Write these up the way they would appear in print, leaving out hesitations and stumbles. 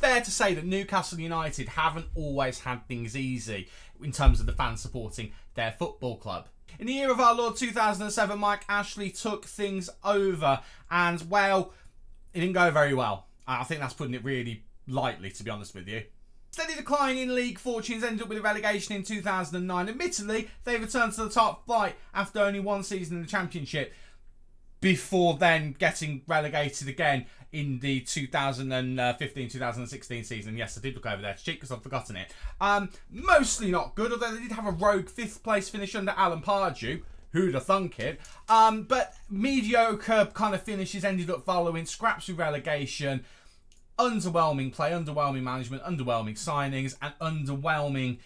fair to say that Newcastle United haven't always had things easy in terms of the fans supporting their football club. In the year of our Lord 2007, Mike Ashley took things over and, well, it didn't go very well. I think that's putting it really lightly, to be honest with you. Steady decline in league fortunes ended up with a relegation in 2009. Admittedly, they returned to the top flight after only one season in the Championship, before then getting relegated again in the 2015-2016 season. Yes, I did look over there to check because I'd forgotten it. Mostly not good, although they did have a rogue 5th place finish under Alan Pardew. Who'd have thunk it? But mediocre kind of finishes ended up following, scraps with relegation, underwhelming play, underwhelming management, underwhelming signings, and underwhelming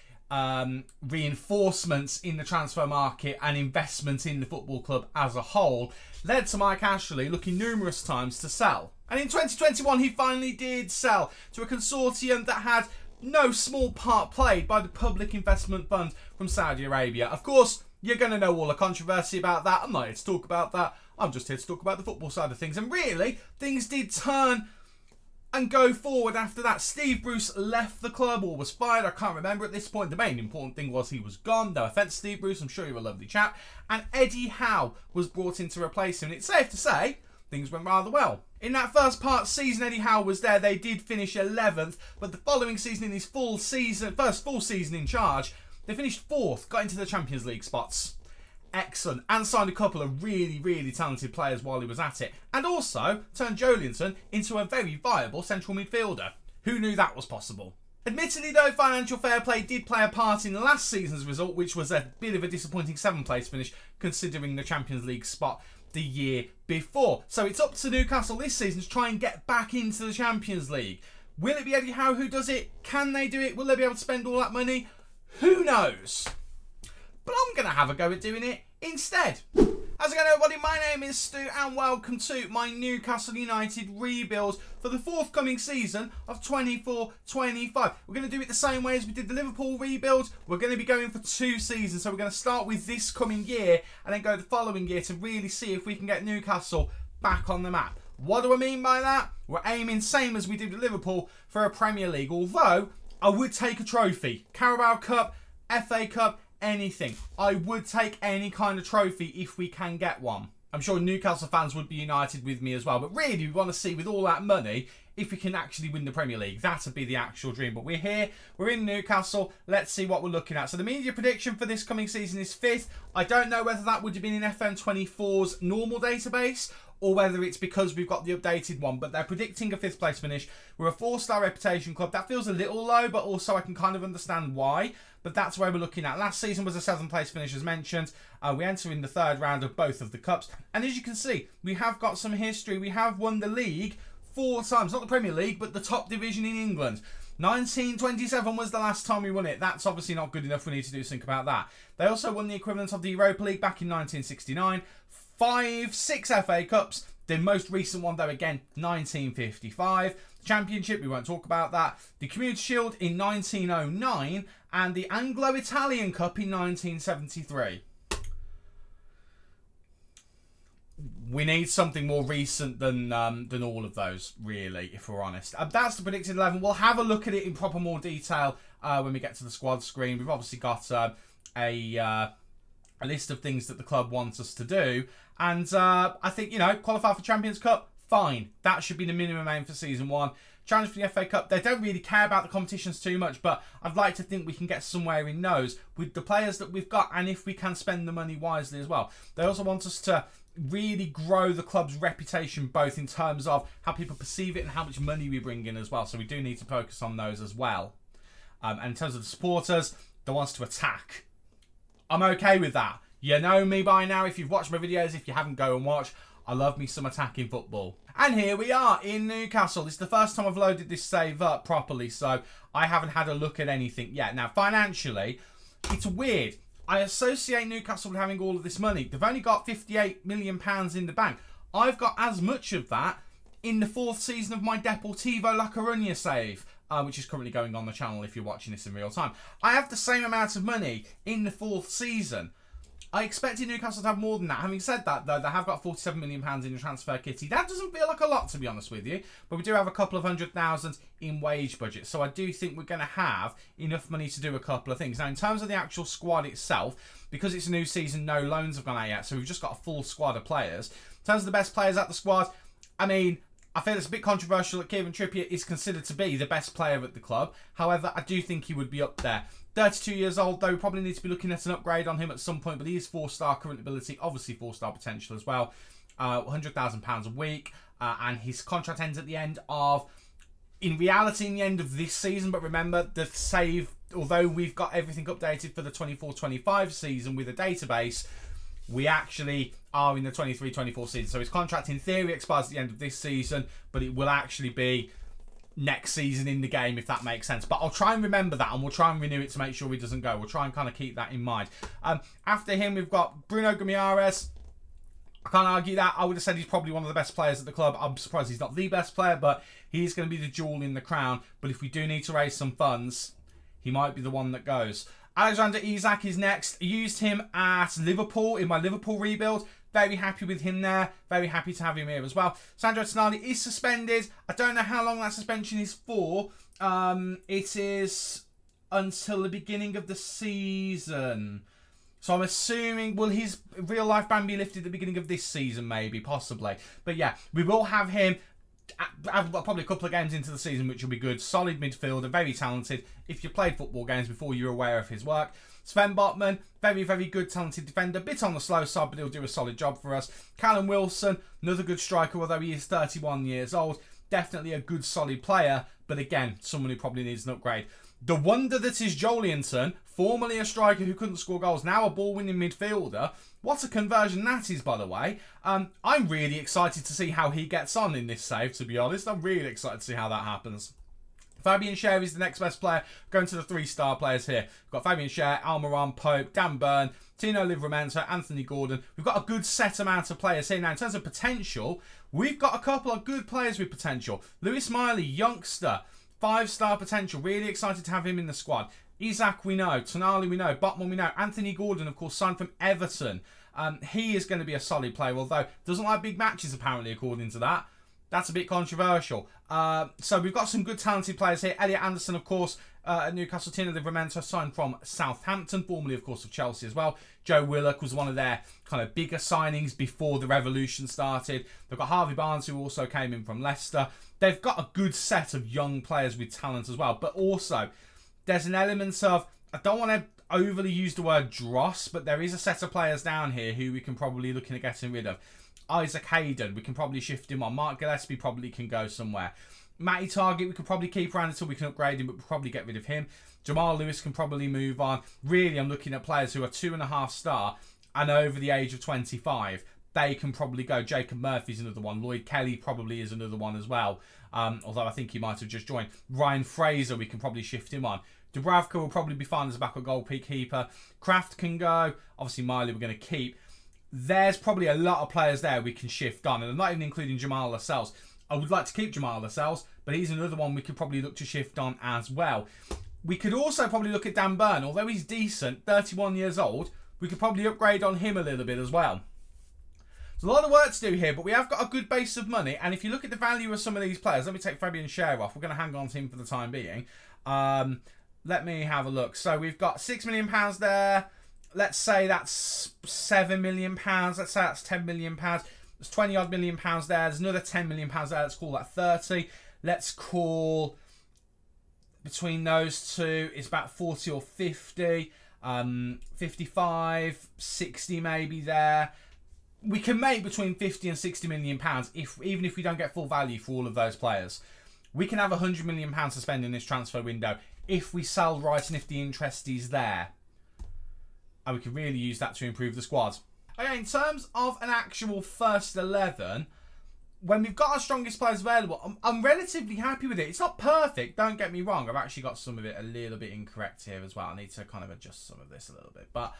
reinforcements in the transfer market and investment in the football club as a whole led to Mike Ashley looking numerous times to sell. And in 2021 he finally did sell to a consortium that had no small part played by the Public Investment Fund from Saudi Arabia. Of course, you're going to know all the controversy about that. I'm not here to talk about that. I'm just here to talk about the football side of things. And really, things did turn and go forward after that. Steve Bruce left the club or was fired. I can't remember at this point. The main important thing was he was gone. No offence, Steve Bruce. I'm sure you're a lovely chap. And Eddie Howe was brought in to replace him. And it's safe to say things went rather well. In that first part season Eddie Howe was there, they did finish 11th. But the following season, in his first full season in charge, they finished 4th, got into the Champions League spots. Excellent. And signed a couple of really, really talented players while he was at it. And also turned Jolinton into a very viable central midfielder. Who knew that was possible? Admittedly though, financial fair play did play a part in last season's result, which was a bit of a disappointing 7th place finish considering the Champions League spot the year before. So it's up to Newcastle this season to try and get back into the Champions League. Will it be Eddie Howe who does it? Can they do it? Will they be able to spend all that money? Who knows? But I'm going to have a go at doing it instead. How's it going, everybody? My name is Stu and welcome to my Newcastle United rebuild for the forthcoming season of 24-25. We're going to do it the same way as we did the Liverpool rebuild. We're going to be going for 2 seasons. So we're going to start with this coming year and then go the following year to really see if we can get Newcastle back on the map. What do I mean by that? We're aiming, same as we did with Liverpool, for a Premier League. Although, I would take a trophy. Carabao Cup, FA Cup, anything. I would take any kind of trophy if we can get one. I'm sure Newcastle fans would be united with me as well. But really, we want to see with all that money if we can actually win the Premier League. That would be the actual dream. But we're here. We're in Newcastle. Let's see what we're looking at. So the media prediction for this coming season is 5th. I don't know whether that would have been in FM24's normal database or whether it's because we've got the updated one, but they're predicting a 5th place finish. We're a 4-star reputation club. That feels a little low, but also I can kind of understand why. But that's where we're looking at. Last season was a 7th place finish, as mentioned. We enter in the 3rd round of both of the cups. And as you can see, we have got some history. We have won the league 4 times. Not the Premier League, but the top division in England. 1927 was the last time we won it. That's obviously not good enough. We need to do something about that. They also won the equivalent of the Europa League back in 1969. 6 FA Cups. The most recent one, though, again, 1955. Championship, we won't talk about that. The Community Shield in 1909. And the Anglo-Italian Cup in 1973. We need something more recent than all of those, really, if we're honest. That's the predicted 11. We'll have a look at it in proper more detail when we get to the squad screen. We've obviously got a list of things that the club wants us to do. And I think, you know, qualify for Champions Cup, fine. That should be the minimum aim for Season 1. Challenge for the FA Cup, they don't really care about the competitions too much, but I'd like to think we can get somewhere in those with the players that we've got and if we can spend the money wisely as well. They also want us to really grow the club's reputation, both in terms of how people perceive it and how much money we bring in as well. So we do need to focus on those as well. And in terms of the supporters, they want us to attack. I'm okay with that. You know me by now. If you've watched my videos, if you haven't, go and watch. I love me some attacking football. And here we are in Newcastle. This is the first time I've loaded this save up properly, so I haven't had a look at anything yet. Now, financially, it's weird. I associate Newcastle with having all of this money. They've only got £58 million in the bank. I've got as much of that in the 4th season of my Deportivo La Coruña save, which is currently going on the channel if you're watching this in real time. I have the same amount of money in the 4th season I expected Newcastle to have more than that. Having said that, though, they have got £47 million in the transfer kitty. That doesn't feel like a lot, to be honest with you. But we do have a couple of 100,000 in wage budget. So I do think we're going to have enough money to do a couple of things. Now, in terms of the actual squad itself, because it's a new season, no loans have gone out yet. So we've just got a full squad of players. In terms of the best players at the squad, I mean, I feel it's a bit controversial that Kieran Trippier is considered to be the best player at the club. However, I do think he would be up there. 32 years old, though, we probably need to be looking at an upgrade on him at some point, but he is 4-star current ability, obviously 4-star potential as well. £100,000 a week, and his contract ends at the end of, in reality, in the end of this season, but remember, the save, although we've got everything updated for the 24-25 season with a database, we actually are in the 23-24 season. So his contract, in theory, expires at the end of this season, but it will actually be next season in the game, if that makes sense. But I'll try and remember that, and we'll try and renew it to make sure he doesn't go. We'll try and kind of keep that in mind. After him, we've got Bruno Guimaraes. I can't argue that. I would have said he's probably one of the best players at the club. I'm surprised he's not the best player, but he's going to be the jewel in the crown. But if we do need to raise some funds, he might be the one that goes. Alexander Isak is next. I used him at Liverpool in my Liverpool rebuild. Very happy with him there. Very happy to have him here as well. Sandro Tonali is suspended. I don't know how long that suspension is for. It is until the beginning of the season. So I'm assuming, will his real-life ban be lifted at the beginning of this season, maybe, possibly. But yeah, we will have him probably a couple of games into the season, which will be good. Solid midfielder, very talented. If you played football games before, you're aware of his work. Sven Botman, very, very good, talented defender. Bit on the slow side, but he'll do a solid job for us. Callum Wilson, another good striker, although he is 31 years old. Definitely a good, solid player, but again, someone who probably needs an upgrade. The wonder that is Joelinton, formerly a striker who couldn't score goals, now a ball-winning midfielder. What a conversion that is, by the way. I'm really excited to see how he gets on in this save, to be honest. I'm really excited to see how that happens. Fabian Schär is the next best player. Going to the 3-star players here. We've got Fabian Schär, Almiron, Pope, Dan Burn, Tino Livramento, Anthony Gordon. We've got a good set amount of players here. Now, in terms of potential, we've got a couple of good players with potential. Lewis Miley, youngster, 5-star potential. Really excited to have him in the squad. Isak, we know. Tonali, we know. Botman, we know. Anthony Gordon, of course, signed from Everton. He is going to be a solid player, although doesn't like big matches, apparently, according to that. That's a bit controversial. So we've got some good talented players here. Elliot Anderson, of course, at Newcastle. Tino Livramento, signed from Southampton, formerly, of course, of Chelsea as well. Joe Willock was one of their kind of bigger signings before the revolution started. They've got Harvey Barnes, who also came in from Leicester. They've got a good set of young players with talent as well. But also, there's an element of, I don't want to overly use the word dross, but there is a set of players down here who we can probably look at getting rid of. Isaac Hayden, we can probably shift him on. Mark Gillespie probably can go somewhere. Matty Target, we could probably keep around until we can upgrade him, but we'll probably get rid of him. Jamal Lewis can probably move on. Really, I'm looking at players who are 2.5-star and over the age of 25. They can probably go. Jacob Murphy's another one. Lloyd Kelly probably is another one as well. Although I think he might have just joined. Ryan Fraser, we can probably shift him on. Dubravka will probably be fine as a backup goalkeeper. Kraft can go. Obviously, Miley we're going to keep. There's probably a lot of players there we can shift on. And I'm not even including Jamal Lascelles. I would like to keep Jamal Lascelles, but he's another one we could probably look to shift on as well. We could also probably look at Dan Burn. Although he's decent, 31 years old, we could probably upgrade on him a little bit as well. There's a lot of work to do here, but we have got a good base of money. And if you look at the value of some of these players, let me take Fabian Schär off. We're going to hang on to him for the time being. Let me have a look. So we've got £6 million there. Let's say that's £7 million. Let's say that's £10 million. There's 20-odd million pounds there. There's another £10 million there. Let's call that 30. Let's call between those two, it's about 40 or 50. 55, 60 maybe there. We can make between 50 and 60 million pounds even if we don't get full value for all of those players. We can have 100 million pounds to spend in this transfer window if we sell right and if the interest is there. And we can really use that to improve the squad. Okay, in terms of an actual first 11, when we've got our strongest players available, I'm relatively happy with it. It's not perfect, don't get me wrong. I've actually got some of it a little bit incorrect here as well. I need to kind of adjust some of this a little bit. But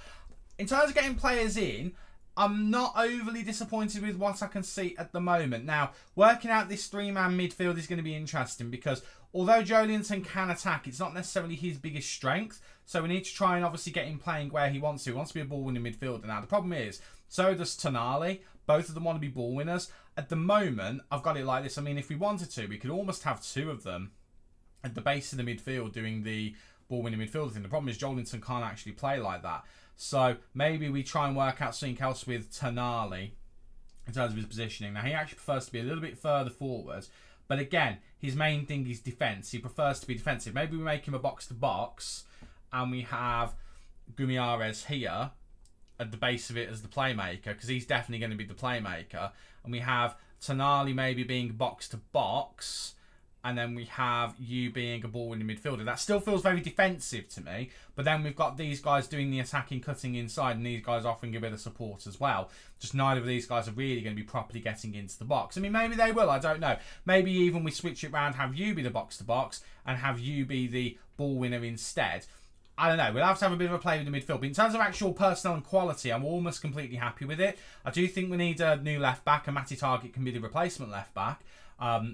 in terms of getting players in, I'm not overly disappointed with what I can see at the moment. Now, working out this three-man midfield is going to be interesting because although Joelinton can attack, it's not necessarily his biggest strength. So we need to try and obviously get him playing where he wants to. He wants to be a ball-winning midfielder. Now, the problem is, so does Tonali. Both of them want to be ball winners. At the moment, I've got it like this. I mean, if we wanted to, we could almost have two of them at the base of the midfield doing the ball-winning midfielder thing. The problem is Joelinton can't actually play like that. So maybe we try and work out something else with Tonali in terms of his positioning. Now, he actually prefers to be a little bit further forward. But again, his main thing is defence. He prefers to be defensive. Maybe we make him a box-to-box and we have Guimaraes here at the base of it as the playmaker, because he's definitely going to be the playmaker. And we have Tonali maybe being box-to-box, and then we have you being a ball-winning midfielder. That still feels very defensive to me, but then we've got these guys doing the attacking, cutting inside, and these guys offering a bit of support as well. Just neither of these guys are really going to be properly getting into the box. I mean, maybe they will, I don't know. Maybe even we switch it around, have you be the box-to-box, and have you be the ball winner instead. I don't know. We'll have to have a bit of a play with the midfield. But in terms of actual personnel and quality, I'm almost completely happy with it. I do think we need a new left-back, and Matty Target can be the replacement left-back.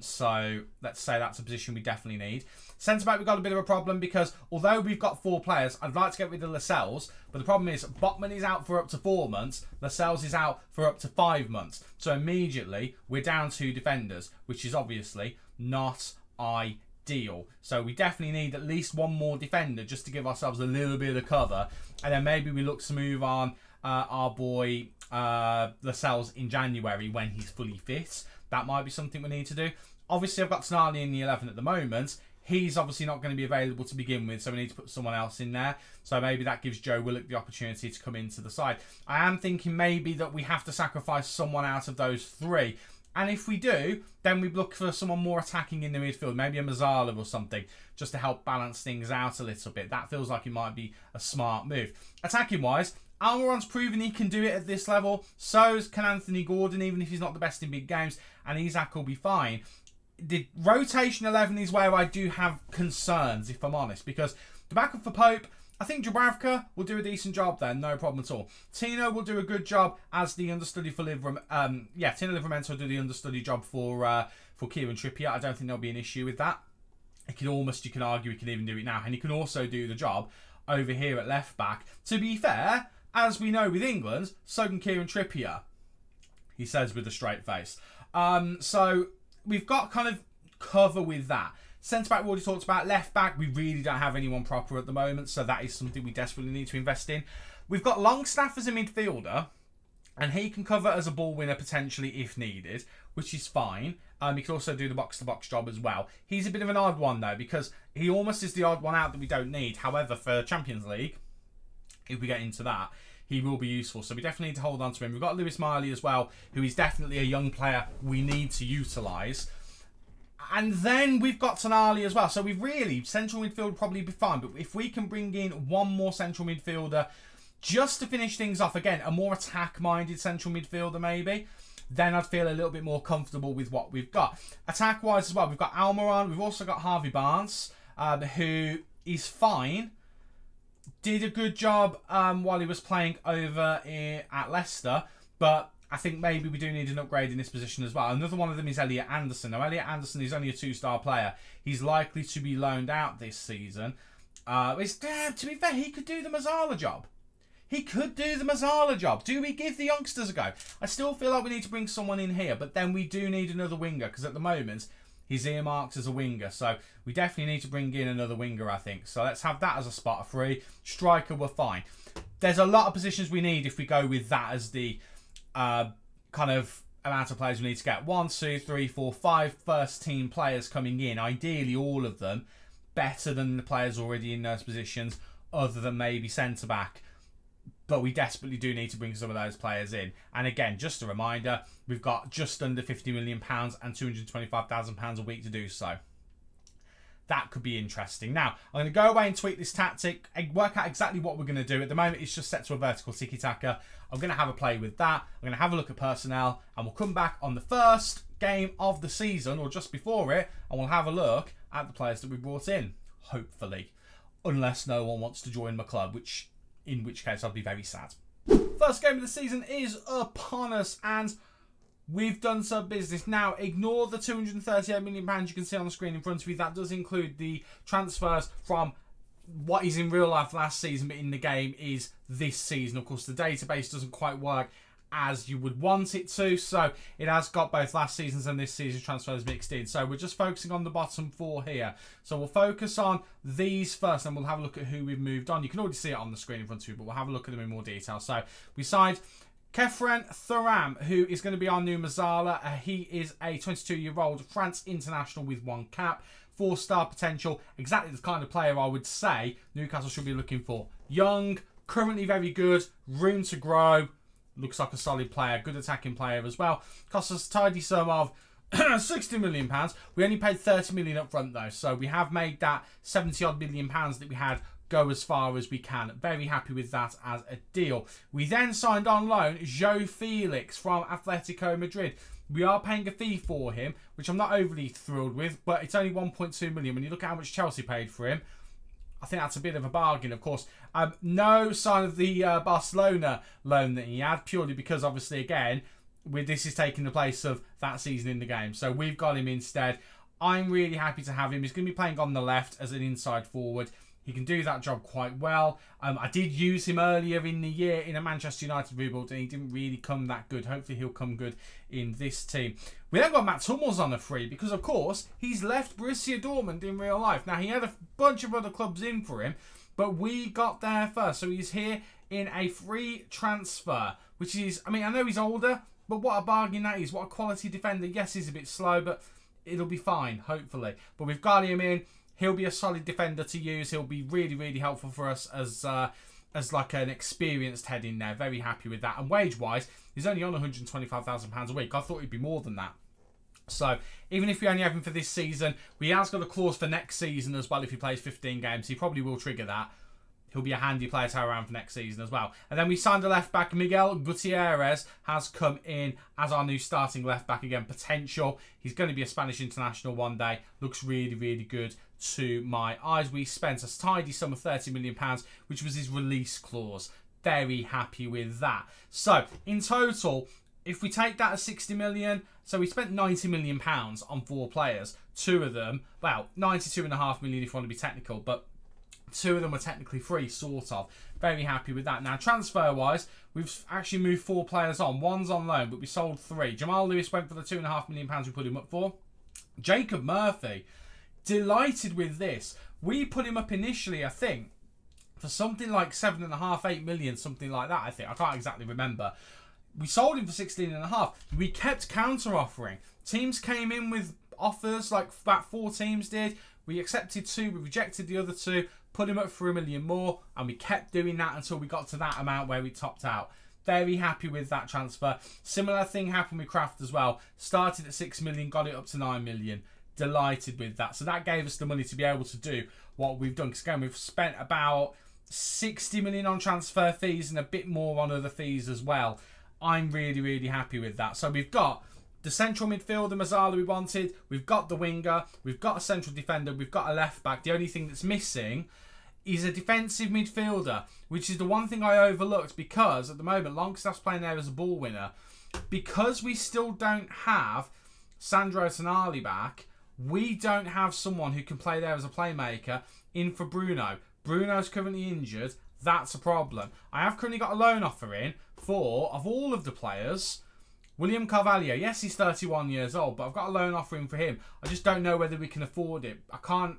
So let's say that's a position we definitely need. Centre-back, we've got a bit of a problem because although we've got 4 players, I'd like to get rid of Lascelles. But the problem is Botman is out for up to 4 months. Lascelles is out for up to 5 months. So immediately, we're down 2 defenders, which is obviously not ideal. So we definitely need at least 1 more defender just to give ourselves a little bit of cover. And then maybe we look to move on our boy Lascelles in January when he's fully fit. That might be something we need to do. Obviously, I've got Tonali in the 11 at the moment. He's obviously not going to be available to begin with, so we need to put someone else in there. So maybe that gives Joe Willock the opportunity to come into the side. I am thinking maybe that we have to sacrifice someone out of those 3. And if we do, then we look for someone more attacking in the midfield. Maybe a Mazzala or something, just to help balance things out a little bit. That feels like it might be a smart move. Attacking-wise, Almiron's proven he can do it at this level. So can Anthony Gordon, even if he's not the best in big games. And Isak will be fine. The rotation 11 is where I do have concerns, if I'm honest. Because the backup for Pope, I think Dubravka will do a decent job there. No problem at all. Tino will do a good job as the understudy for Livramento. Tino Livramento will do the understudy job for Kieran Trippier. I don't think there'll be an issue with that. You can argue he can even do it now. And he can also do the job over here at left back. To be fair, as we know with England, so can Kieran Trippier, he says with a straight face. So we've got kind of cover with that. Centre-back we already talked about. Left-back, we really don't have anyone proper at the moment, so that is something we desperately need to invest in. We've got Longstaff as a midfielder, and he can cover as a ball winner potentially if needed, which is fine. He can also do the box-to-box job as well. He's a bit of an odd one, though, because he almost is the odd one out that we don't need. However, for Champions League, if we get into that, he will be useful. So we definitely need to hold on to him. We've got Lewis Miley as well, who is definitely a young player we need to utilise. And then we've got Tonali as well. So we've really, central midfield will probably be fine. But if we can bring in 1 more central midfielder just to finish things off, again, a more attack-minded central midfielder maybe, then I'd feel a little bit more comfortable with what we've got. Attack-wise as well, we've got Almiron. We've also got Harvey Barnes, who is fine. Did a good job while he was playing over at Leicester, but I think maybe we do need an upgrade in this position as well. Another one of them is Elliot Anderson. Now, Elliot Anderson is only a 2-star player. He's likely to be loaned out this season. To be fair, he could do the Mazzala job. He could do the Mazzala job. Do we give the youngsters a go? I still feel like we need to bring someone in here, but then we do need another winger, because at the moment, he's earmarked as a winger. So we definitely need to bring in another winger, I think. So let's have that as a spot free. Striker, we're fine. There's a lot of positions we need if we go with that as the kind of amount of players we need to get. 1, 2, 3, 4, 5 first team players coming in. Ideally, all of them better than the players already in those positions, other than maybe centre-back. But we desperately do need to bring some of those players in. And again, just a reminder, we've got just under £50 million and £225,000 a week to do so. That could be interesting. Now, I'm going to go away and tweak this tactic and work out exactly what we're going to do. At the moment, it's just set to a vertical tiki-taka. I'm going to have a play with that. I'm going to have a look at personnel, and we'll come back on the first game of the season, or just before it, and we'll have a look at the players that we brought in, hopefully. Unless no one wants to join my club, in which case I'd be very sad. First game of the season is upon us, and we've done some business. Now, ignore the £238 million you can see on the screen in front of you. That does include the transfers from what is in real life last season, but in the game is this season. Of course, the database doesn't quite work as you would want it to, so it has got both last season's and this season's transfers mixed in. So we're just focusing on the bottom four here. So we'll focus on these first, and we'll have a look at who we've moved on. You can already see it on the screen in front of you, but we'll have a look at them in more detail. So we signed Kefren Thuram, who is going to be our new Mazzala. He is a 22-year-old France international with 1 cap. 4-star potential, exactly the kind of player I would say Newcastle should be looking for. Young, currently very good, room to grow, looks like a solid player, good attacking player as well. Cost us a tidy sum of £60 million. We only paid £30 million up front though, so we have made that £70-odd million that we had go as far as we can. Very happy with that as a deal. We then signed on loan João Felix from Atletico Madrid. We are paying a fee for him, which I'm not overly thrilled with, but it's only 1.2 million. When you look at how much Chelsea paid for him, I think that's a bit of a bargain, of course. No sign of the Barcelona loan that he had, purely because, obviously, again, this is taking the place of that season in the game. So we've got him instead. I'm really happy to have him. He's going to be playing on the left as an inside forward. He can do that job quite well. I did use him earlier in the year in a Manchester United rebuild, and he didn't really come that good. Hopefully he'll come good in this team. We then got Matt Hummels on a free because, of course, he's left Borussia Dortmund in real life. Now, he had a bunch of other clubs in for him, but we got there first. So he's here in a free transfer, which is, I mean, I know he's older, but what a bargain that is. What a quality defender. Yes, he's a bit slow, but it'll be fine, hopefully. But we've got him in. He'll be a solid defender to use. He'll be really, really helpful for us as like an experienced head in there. Very happy with that. And wage-wise, he's only on £125,000 a week. I thought he'd be more than that. So even if we only have him for this season, he has got a clause for next season as well. If he plays 15 games, he probably will trigger that. He'll be a handy player to have around for next season as well. And then we signed a left-back. Miguel Gutierrez has come in as our new starting left-back again. Potential. He's going to be a Spanish international one day. Looks really, really good to my eyes. We spent a tidy sum of £30 million, which was his release clause. Very happy with that. So, in total, if we take that as 60 million, so we spent £90 million on 4 players. 2 of them, well, 92.5 million if you want to be technical, but 2 of them were technically free, sort of. Very happy with that. Now, transfer-wise, we've actually moved 4 players on. 1's on loan, but we sold 3. Jamal Lewis went for the £2.5 million we put him up for. Jacob Murphy, delighted with this. We put him up initially, I think, for something like 7.5, 8 million, something like that, I think. I can't exactly remember. We sold him for 16.5. We kept counter-offering. Teams came in with offers, like about 4 teams did. We accepted 2, we rejected the other 2, put him up for $1 million more, and we kept doing that until we got to that amount where we topped out. Very happy with that transfer. Similar thing happened with Kraft as well. Started at 6 million, got it up to 9 million. Delighted with that. So that gave us the money to be able to do what we've done. Because again, we've spent about 60 million on transfer fees and a bit more on other fees as well. I'm really, really happy with that. So we've got the central midfielder, Mazzala, we wanted. We've got the winger. We've got a central defender. We've got a left back. The only thing that's missing is a defensive midfielder, which is the one thing I overlooked because at the moment, Longstaff's playing there as a ball winner. Because we still don't have Sandro Tonali back, we don't have someone who can play there as a playmaker in for Bruno. Bruno's currently injured. That's a problem. I have currently got a loan offer in for, of all of the players, William Carvalho. Yes, he's 31 years old, but I've got a loan offer in for him. I just don't know whether we can afford it. I can't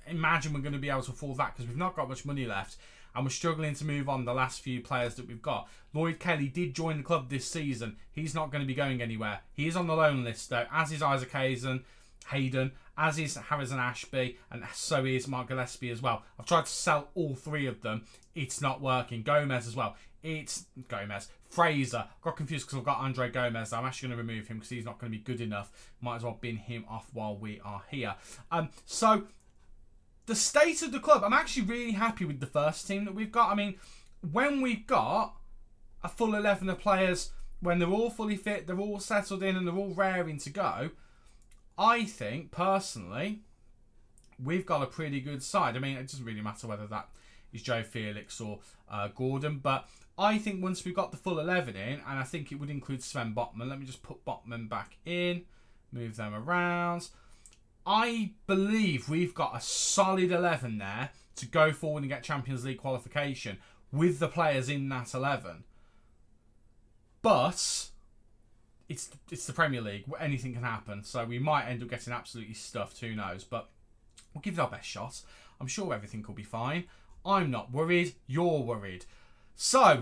imagine we're going to be able to afford that because we've not got much money left and we're struggling to move on the last few players that we've got. Lloyd Kelly did join the club this season. He's not going to be going anywhere. He is on the loan list though, as is Isaac Hayden, as is Harrison Ashby, and so is Mark Gillespie as well. I've tried to sell all 3 of them. It's not working. Gomez as well. It's Gomez. Fraser. Got confused because I've got Andre Gomez. I'm actually going to remove him because he's not going to be good enough. Might as well bin him off while we are here. So, the state of the club. I'm actually really happy with the first team that we've got. I mean, when we've got a full 11 of players, when they're all fully fit, they're all settled in and they're all raring to go, I think, personally, we've got a pretty good side. I mean, it doesn't really matter whether that is João Felix or Gordon, but I think once we've got the full 11 in, and I think it would include Sven Botman. Let me just put Botman back in, move them around. I believe we've got a solid 11 there to go forward and get Champions League qualification with the players in that 11. But it's the Premier League. Anything can happen. So we might end up getting absolutely stuffed. Who knows? But we'll give it our best shot. I'm sure everything will be fine. I'm not worried. You're worried. So,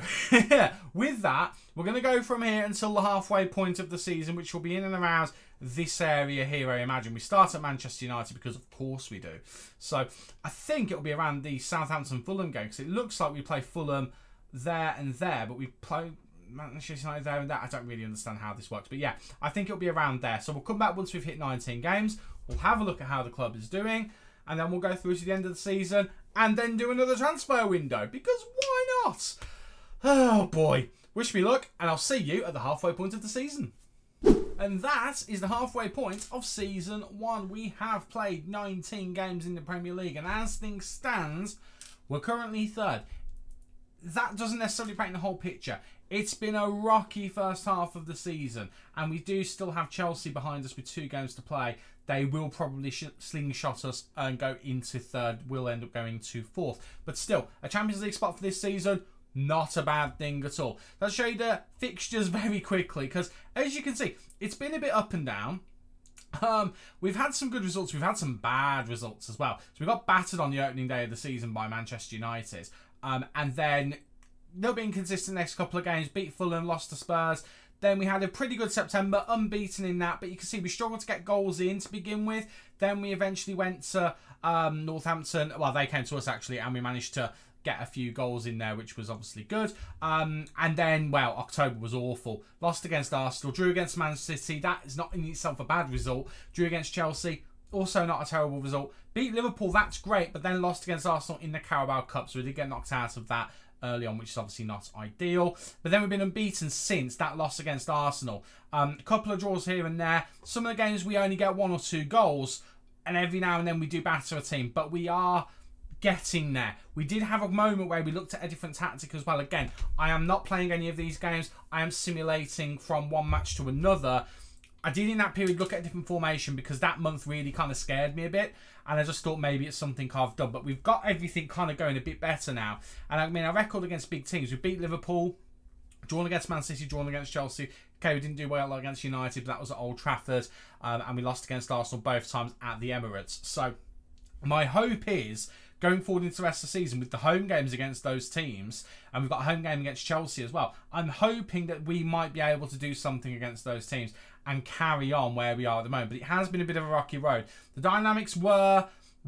with that, we're going to go from here until the halfway point of the season, which will be in and around this area here, I imagine. We start at Manchester United because, of course, we do. So, I think it'll be around the Southampton-Fulham game, because it looks like we play Fulham there and there, but we play Manchester United there and there. I don't really understand how this works, but yeah, I think it'll be around there. So, we'll come back once we've hit 19 games. We'll have a look at how the club is doing, and then we'll go through to the end of the season and then do another transfer window, because why not? Oh boy. Wish me luck, and I'll see you at the halfway point of the season. And that is the halfway point of Season 1. We have played 19 games in the Premier League, and as things stand, we're currently third. That doesn't necessarily paint the whole picture. It's been a rocky first half of the season, and we do still have Chelsea behind us with 2 games to play. They will probably slingshot us and go into third. We'll end up going to fourth. But still, a Champions League spot for this season, not a bad thing at all. Let's show you the fixtures very quickly, because as you can see, it's been a bit up and down. We've had some good results. We've had some bad results as well. So we got battered on the opening day of the season by Manchester United. And then they'll be inconsistent next couple of games. Beat Fulham, lost to Spurs. Then we had a pretty good September, unbeaten in that. But you can see we struggled to get goals in to begin with. Then we eventually went to Northampton. Well, they came to us actually, and we managed to get a few goals in there, which was obviously good. And then, well, October was awful. Lost against Arsenal, drew against Man City. That is not in itself a bad result. Drew against Chelsea, also not a terrible result. Beat Liverpool, that's great, but then lost against Arsenal in the Carabao Cup, so we did get knocked out of that early on, which is obviously not ideal. But then we've been unbeaten since that loss against Arsenal. A couple of draws here and there. Some of the games we only get 1 or 2 goals, and every now and then we do batter a team, but we are getting there. We did have a moment where we looked at a different tactic as well. Again, I am not playing any of these games. I am simulating from one match to another. I did in that period look at a different formation because that month really kind of scared me a bit, and I just thought maybe it's something I've done, but we've got everything kind of going a bit better now. And I mean, our record against big teams, we beat Liverpool, drawn against Man City, drawn against Chelsea. Okay, we didn't do well against United, but that was at Old Trafford, and we lost against Arsenal both times at the Emirates. So my hope is, going forward into the rest of the season with the home games against those teams, and we've got a home game against Chelsea as well, I'm hoping that we might be able to do something against those teams and carry on where we are at the moment. But it has been a bit of a rocky road. The dynamics were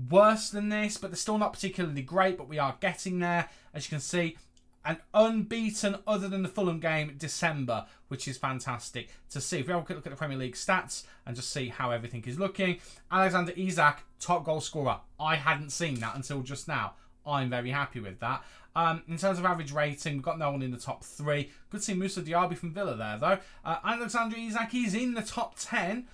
worse than this, but they're still not particularly great, but we are getting there. As you can see, and unbeaten other than the Fulham game December, which is fantastic to see. If we have a quick look at the Premier League stats and just see how everything is looking. Alexander Isak, top goal scorer. I hadn't seen that until just now. I'm very happy with that. In terms of average rating, we've got no one in the top 3. Good to see Moussa Diaby from Villa there, though. Alexander Isak, he's in the top 10,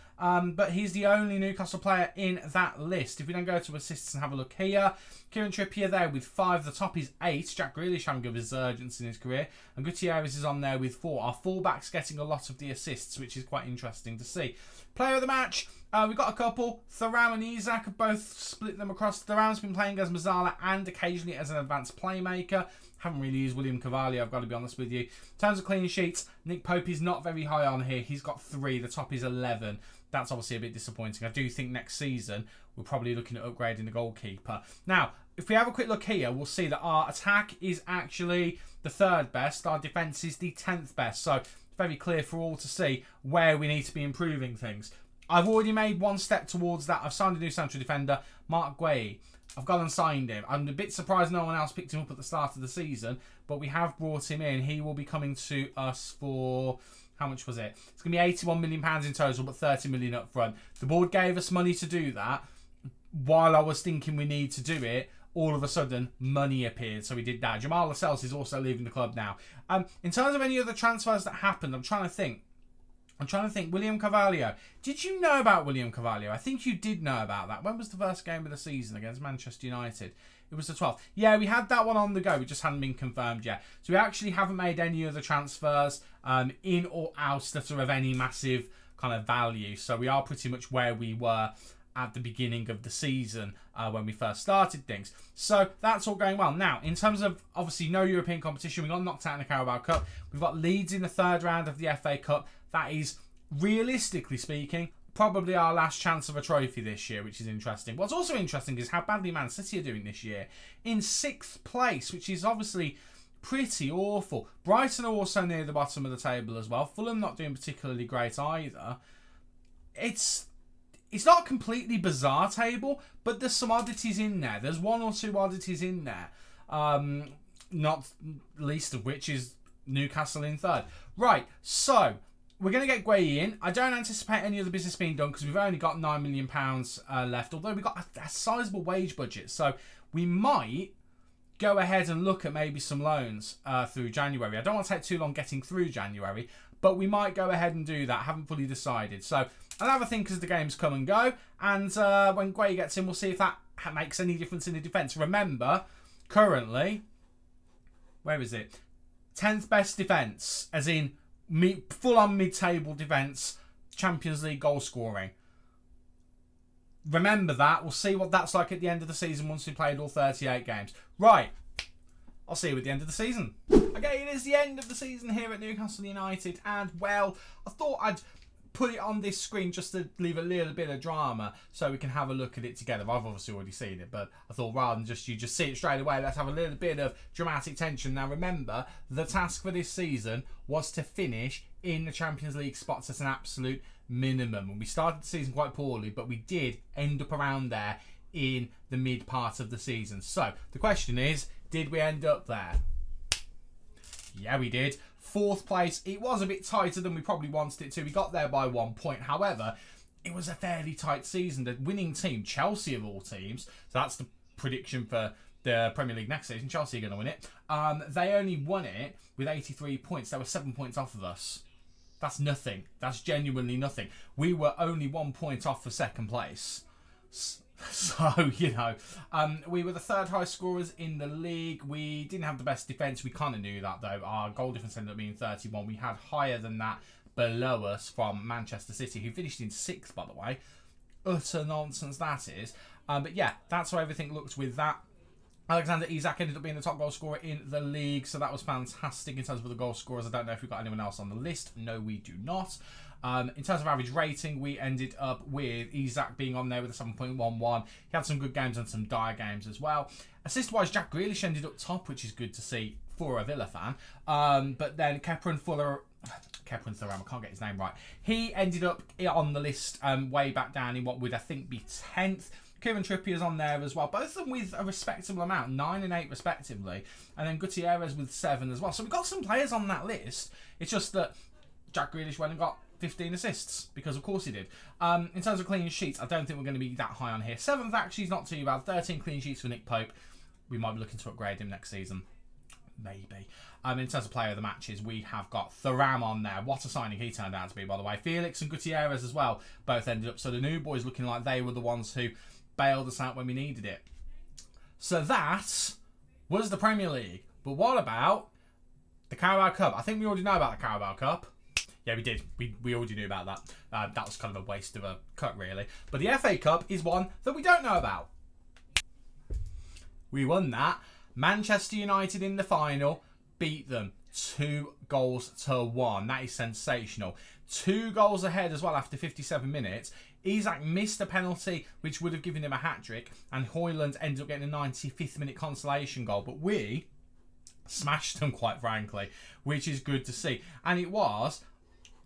but he's the only Newcastle player in that list. If we then go to assists and have a look here, Kieran Trippier there with 5. The top is 8. Jack Grealish having a resurgence in his career. And Gutierrez is on there with 4. Our fullback's getting a lot of the assists, which is quite interesting to see. Player of the match, we've got a couple. Thuram and Isak have both split them across. Thuram's been playing as Mazzala and occasionally as an advanced playmaker. Haven't really used William Cavalli, I've got to be honest with you. In terms of clean sheets, Nick Pope is not very high on here. He's got 3. The top is 11. That's obviously a bit disappointing. I do think next season we're probably looking at upgrading the goalkeeper. Now, if we have a quick look here, we'll see that our attack is actually the 3rd best. Our defence is the 10th best. So it's very clear for all to see where we need to be improving things. I've already made 1 step towards that. I've signed a new central defender, Mark Guay. I've gone and signed him. I'm a bit surprised no one else picked him up at the start of the season, but we have brought him in. He will be coming to us for, how much was it? It's going to be £81 million in total, but 30 million up front. The board gave us money to do that. While I was thinking we need to do it, all of a sudden money appeared, so we did that. Jamal Lascelles is also leaving the club now. In terms of any other transfers that happened, I'm trying to think. I'm trying to think. William Carvalho. Did you know about William Carvalho? I think you did know about that. When was the first game of the season against Manchester United? It was the 12th. Yeah, we had that one on the go. We just hadn't been confirmed yet. So we actually haven't made any other transfers in or out that are of any massive kind of value. So we are pretty much where we were at the beginning of the season when we first started things. So that's all going well. Now, in terms of, obviously, no European competition, we got knocked out in the Carabao Cup. We've got Leeds in the third round of the FA Cup. That is, realistically speaking, probably our last chance of a trophy this year, which is interesting. What's also interesting is how badly Man City are doing this year. In 6th place, which is obviously pretty awful. Brighton are also near the bottom of the table as well. Fulham not doing particularly great either. It's not a completely bizarre table, but there's some oddities in there. There's 1 or 2 oddities in there. Not least of which is Newcastle in 3rd. Right, so we're going to get Gueye in. I don't anticipate any other business being done because we've only got £9 million left, although we've got a sizable wage budget. So we might go ahead and look at maybe some loans through January. I don't want to take too long getting through January, but we might go ahead and do that. I haven't fully decided. So I'll have a think as the games come and go. And when Gueye gets in, we'll see if that makes any difference in the defence. Remember, currently, where is it? 10th best defence, as in full-on mid-table defence, Champions League goal scoring. Remember that. We'll see what that's like at the end of the season once we played all 38 games. Right. I'll see you at the end of the season. Okay, it is the end of the season here at Newcastle United. And, well, I thought I'd put it on this screen just to leave a little bit of drama so we can have a look at it together. I've obviously already seen it, but I thought rather than just you just see it straight away, let's have a little bit of dramatic tension. Now remember, the task for this season was to finish in the Champions League spots at an absolute minimum. And we started the season quite poorly, but we did end up around there in the mid part of the season. So the question is, did we end up there? Yeah, we did. 4th place. It was a bit tighter than we probably wanted it to. We got there by 1 point. However, it was a fairly tight season. The winning team, Chelsea of all teams, so that's the prediction for the Premier League next season. Chelsea are going to win it. They only won it with 83 points. They were 7 points off of us. That's nothing. That's genuinely nothing. We were only 1 point off for 2nd place. So, you know, we were the 3rd highest scorers in the league. We didn't have the best defence. We kind of knew that, though. Our goal difference ended up being 31. We had higher than that below us from Manchester City, who finished in 6th, by the way. Utter nonsense that is. But, yeah, that's how everything looked with that. Alexander Isak ended up being the top goal scorer in the league, so that was fantastic in terms of the goal scorers. I don't know if we've got anyone else on the list. No, we do not. In terms of average rating, we ended up with Isak being on there with a 7.11. He had some good games and some dire games as well. Assist-wise, Jack Grealish ended up top, which is good to see for a Villa fan. But then Kepper and Thuram, I can't get his name right. He ended up on the list way back down in what would, I think, be 10th. Kieran Trippier's on there as well. Both of them with a respectable amount, 9 and 8 respectively. And then Gutierrez with 7 as well. So we've got some players on that list. It's just that Jack Grealish went and got 15 assists, because of course he did. In terms of clean sheets, I don't think we're going to be that high on here. 7th actually is not too bad. 13 clean sheets for Nick Pope. We might be looking to upgrade him next season. Maybe. In terms of player of the matches, we have got Thuram on there. What a signing he turned out to be, by the way. Felix and Gutierrez as well both ended up. So the new boys looking like they were the ones who bailed us out when we needed it. So that was the Premier League. But what about the Carabao Cup? I think we already know about the Carabao Cup. Yeah, we did. We already knew about that. That was kind of a waste of a cut, really. But the FA Cup is one that we don't know about. We won that. Manchester United in the final beat them 2-1. That is sensational. 2 goals ahead as well after 57 minutes. Isak missed a penalty, which would have given him a hat-trick. And Højlund ended up getting a 95th minute consolation goal. But we smashed them, quite frankly, which is good to see. And it was,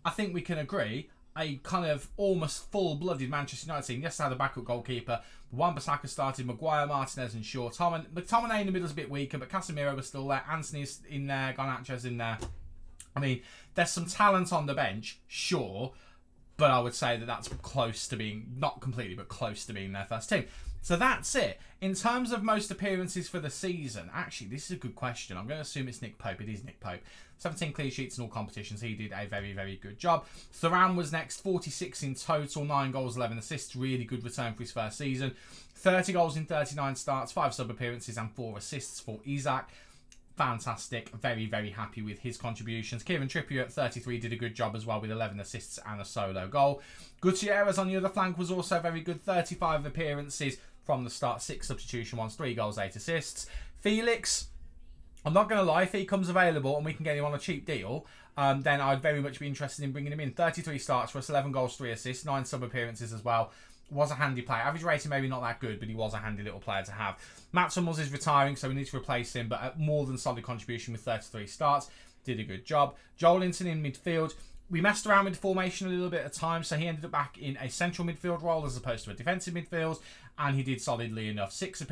I think we can agree, a kind of almost full-blooded Manchester United team. Yes, they had a backup goalkeeper. Wan-Bissaka started, Maguire, Martinez and Shaw. McTominay in the middle is a bit weaker, but Casemiro was still there. Anthony's in there, Garnacho's in there. I mean, there's some talent on the bench, sure, but I would say that that's close to being, not completely, but close to being their first team. So that's it. In terms of most appearances for the season, actually, this is a good question. I'm going to assume it's Nick Pope. It is Nick Pope. 17 clean sheets in all competitions. He did a very, very good job. Thuram was next, 46 in total, 9 goals, 11 assists. Really good return for his first season. 30 goals in 39 starts, 5 sub-appearances and 4 assists for Isaac. Fantastic. Very, very happy with his contributions. Kieran Trippier at 33 did a good job as well with 11 assists and a solo goal. Gutierrez on the other flank was also very good. 35 appearances from the start, 6 substitution ones, 3 goals, 8 assists. Felix, I'm not going to lie, if he comes available and we can get him on a cheap deal, then I'd very much be interested in bringing him in. 33 starts for us, 11 goals, 3 assists, 9 sub-appearances as well. Was a handy player. Average rating maybe not that good, but he was a handy little player to have. Matt Summers is retiring, so we need to replace him, but a more than solid contribution with 33 starts. Did a good job. Joelinton in midfield. We messed around with the formation a little bit at times, so he ended up back in a central midfield role as opposed to a defensive midfield, and he did solidly enough. 6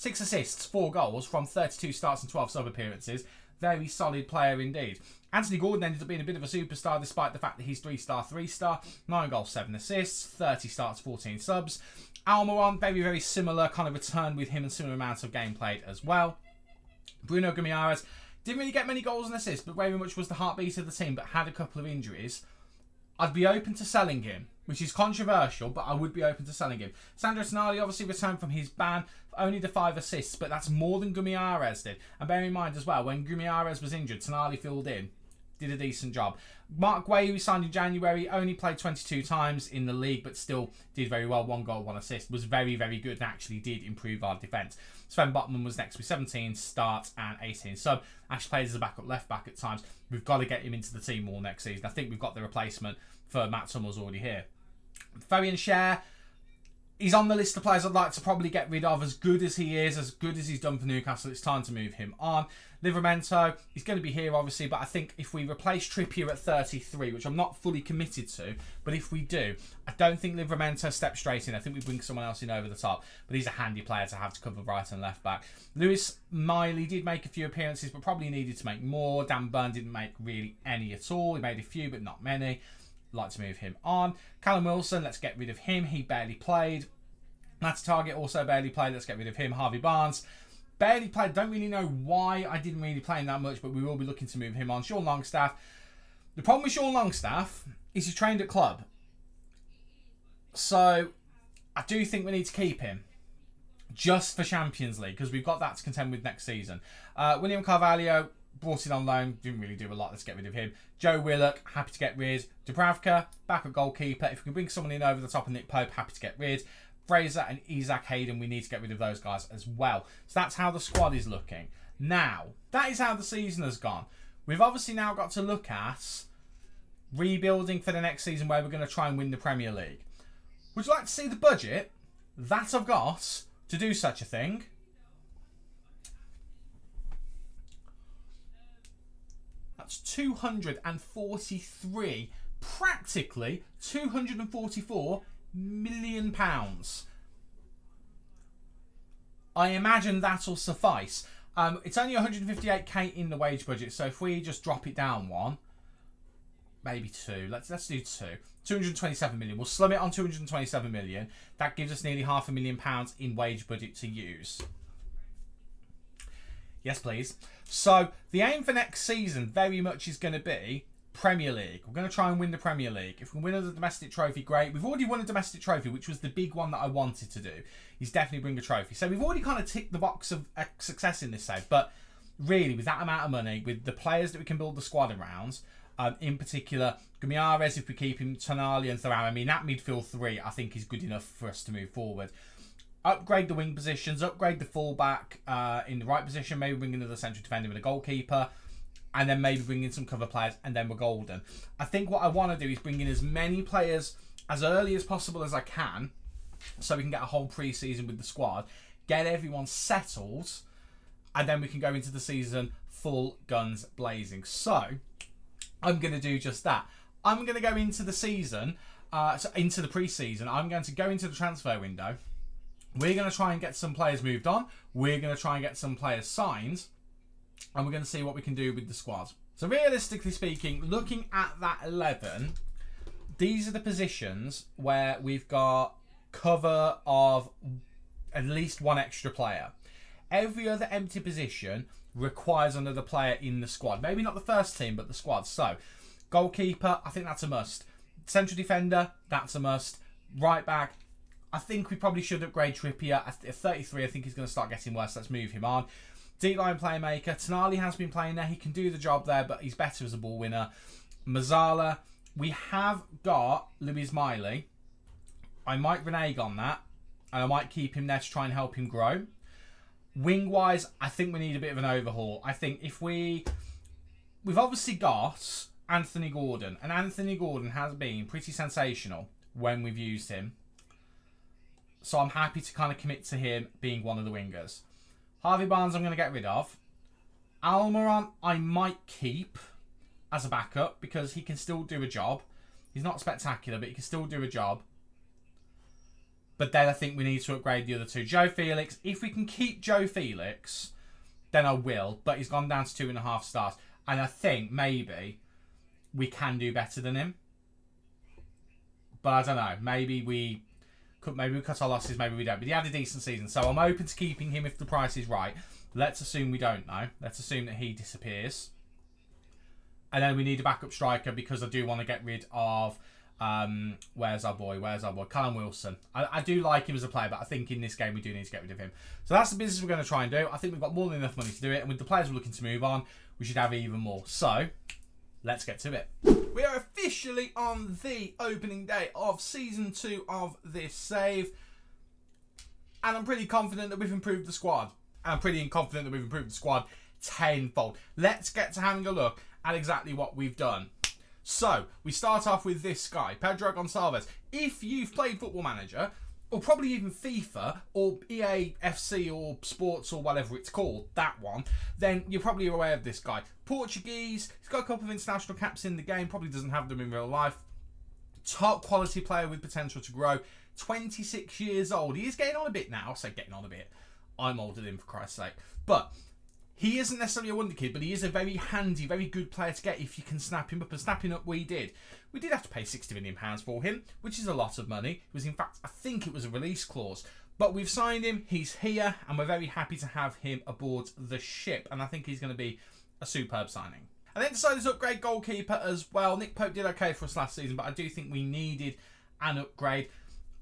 assists, 4 goals from 32 starts and 12 sub-appearances. Very solid player indeed. Anthony Gordon ended up being a bit of a superstar despite the fact that he's 3-star, 3-star. 9 goals, 7 assists, 30 starts, 14 subs. Almiron, very, very similar kind of return with him and similar amounts of game played as well. Bruno Guimaraes didn't really get many goals and assists, but very much was the heartbeat of the team, but had a couple of injuries. I'd be open to selling him, which is controversial, but I would be open to selling him. Sandro Tonali obviously returned from his ban, only the 5 assists, but that's more than Guimaraes did. And bear in mind as well, when Guimaraes was injured, Tonali filled in, did a decent job. Mark Guay, who we signed in January, only played 22 times in the league, but still did very well. 1 goal, 1 assist. Was very, very good and actually did improve our defence. Sven Botman was next with 17 starts and 18 sub. Actually plays as a backup left back at times. We've got to get him into the team more next season. I think we've got the replacement for Matt Summers already here. Fabian Schär, he's on the list of players I'd like to probably get rid of. As good as he is, as good as he's done for Newcastle, it's time to move him on. Livramento, he's going to be here obviously, but I think if we replace Trippier at 33, which I'm not fully committed to, but if we do, I don't think Livramento steps straight in. I think we bring someone else in over the top, but he's a handy player to have to cover right and left back. Lewis Miley did make a few appearances, but probably needed to make more. Dan Burn didn't make really any at all. He made a few, but not many. Like to move him on. Callum Wilson, let's get rid of him. He barely played. Matt's Target also barely played. Let's get rid of him. Harvey Barnes barely played. Don't really know why I didn't really play him that much, but we will be looking to move him on. Sean Longstaff. The problem with Sean Longstaff is he's trained at club. So I do think we need to keep him just for Champions League because we've got that to contend with next season. William Carvalho, brought in on loan, didn't really do a lot. Let's get rid of him. Joe Willock, happy to get rid. Dubravka, backup goalkeeper. If we can bring someone in over the top of Nick Pope, happy to get rid. Fraser and Isaac Hayden, we need to get rid of those guys as well. So that's how the squad is looking. Now, that is how the season has gone. We've obviously now got to look at rebuilding for the next season where we're going to try and win the Premier League. Would you like to see the budget that I've got to do such a thing? That's 243, practically 244 million pounds. I imagine that'll suffice. It's only 158k in the wage budget, so if we just drop it down one, maybe 2. Let's do 2. 227 million. We'll slum it on 227 million. That gives us nearly £500,000 in wage budget to use. Yes, please. So the aim for next season very much is going to be Premier League. We're going to try and win the Premier League. If we win the domestic trophy, great. We've already won a domestic trophy, which was the big one that I wanted to do. Is definitely bring a trophy. So we've already kind of ticked the box of success in this save. But really, with that amount of money, with the players that we can build the squad around, in particular, Guimaraes, if we keep him, Tonali and Thuram, I mean, that midfield 3, I think is good enough for us to move forward. Upgrade the wing positions, upgrade the fullback in the right position, maybe bring another central defender with a goalkeeper, and then maybe bring in some cover players, and then we're golden. I think what I want to do is bring in as many players as early as possible as I can, so we can get a whole pre-season with the squad, get everyone settled, and then we can go into the season full guns blazing. So I'm going to do just that. I'm going to go into the season, into the pre-season. I'm going to go into the transfer window. We're going to try and get some players moved on. We're going to try and get some players signed. And we're going to see what we can do with the squad. So realistically speaking, looking at that 11, these are the positions where we've got cover of at least one extra player. Every other empty position requires another player in the squad. Maybe not the first team, but the squad. So, goalkeeper, I think that's a must. Central defender, that's a must. Right back, I think we probably should upgrade Trippier. At 33, I think he's going to start getting worse. Let's move him on. Deep line playmaker. Tonali has been playing there. He can do the job there, but he's better as a ball winner. Mazzala. We have got Luis Miley. I might renege on that, and I might keep him there to try and help him grow. Wing-wise, I think we need a bit of an overhaul. I think if we've obviously got Anthony Gordon, and Anthony Gordon has been pretty sensational when we've used him. So I'm happy to kind of commit to him being one of the wingers. Harvey Barnes I'm going to get rid of. Almiron I might keep as a backup because he can still do a job. He's not spectacular, but he can still do a job. But then I think we need to upgrade the other two. Joe Felix, if we can keep Joe Felix, then I will. But he's gone down to 2.5 stars. And I think maybe we can do better than him. But I don't know. Maybe we cut our losses, maybe we don't. But he had a decent season. So I'm open to keeping him if the price is right. Let's assume we don't know. Let's assume that he disappears. And then we need a backup striker because I do want to get rid of... where's our boy? Callum Wilson. I do like him as a player, but I think in this game we do need to get rid of him. So that's the business we're going to try and do. I think we've got more than enough money to do it. And with the players we're looking to move on, we should have even more. So, let's get to it. We are officially on the opening day of Season 2 of this save. And I'm pretty confident that we've improved the squad. I'm pretty confident that we've improved the squad tenfold. Let's get to having a look at exactly what we've done. So, we start off with this guy, Pedro Gonçalves. If you've played Football Manager, or probably even FIFA, or EA FC, or Sports, or whatever it's called, that one, then you're probably aware of this guy. Portuguese, he's got a couple of international caps in the game, probably doesn't have them in real life. Top quality player with potential to grow. 26 years old. He is getting on a bit now. I say getting on a bit. I'm older than him, for Christ's sake. But he isn't necessarily a wonder kid, but he is a very handy, very good player to get if you can snap him up. And snapping up we did. We did have to pay £60 million for him, which is a lot of money. It was, in fact, I think it was a release clause. But we've signed him, he's here, and we're very happy to have him aboard the ship. And I think he's going to be a superb signing. I then decided to upgrade goalkeeper as well. Nick Pope did okay for us last season, but I do think we needed an upgrade.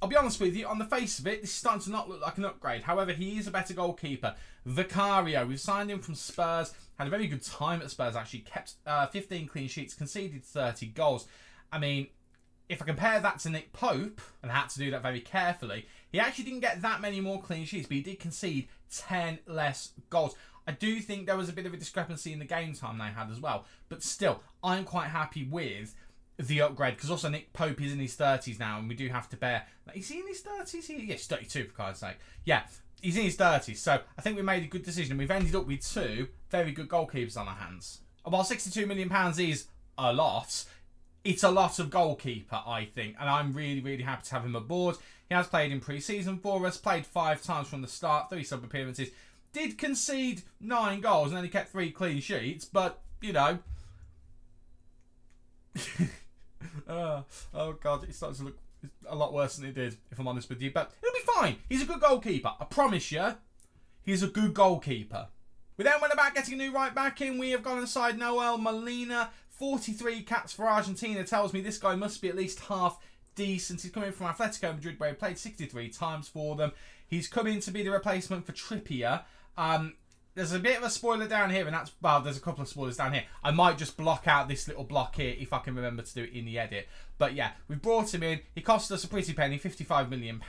I'll be honest with you, on the face of it, this is starting to not look like an upgrade. However, he is a better goalkeeper. Vicario, we've signed him from Spurs. Had a very good time at Spurs, actually. Kept 15 clean sheets, conceded 30 goals. I mean, if I compare that to Nick Pope, and I had to do that very carefully, he actually didn't get that many more clean sheets, but he did concede 10 less goals. I do think there was a bit of a discrepancy in the game time they had as well. But still, I'm quite happy with the upgrade, because also Nick Pope is in his 30s now, and we do have to bear... Is he in his 30s? Yes, 32 for God's sake. Yeah, he's in his 30s, so I think we made a good decision, and we've ended up with two very good goalkeepers on our hands. And while £62 million is a lot, it's a lot of goalkeeper, I think, and I'm really, really happy to have him aboard. He has played in pre-season for us, played 5 times from the start, 3 sub-appearances, did concede 9 goals, and only kept 3 clean sheets, but, you know... oh god, it's starting to look a lot worse than it did, if I'm honest with you. But it'll be fine. He's a good goalkeeper. I promise you, he's a good goalkeeper. We then went about getting a new right back in. We have gone inside Noel Molina. 43 caps for Argentina tells me this guy must be at least half decent. He's coming from Atletico Madrid, where he played 63 times for them. He's coming to be the replacement for Trippier. There's a bit of a spoiler down here, and that's... Well, there's a couple of spoilers down here. I might just block out this little block here if I can remember to do it in the edit. But yeah, we've brought him in. He cost us a pretty penny, £55 million,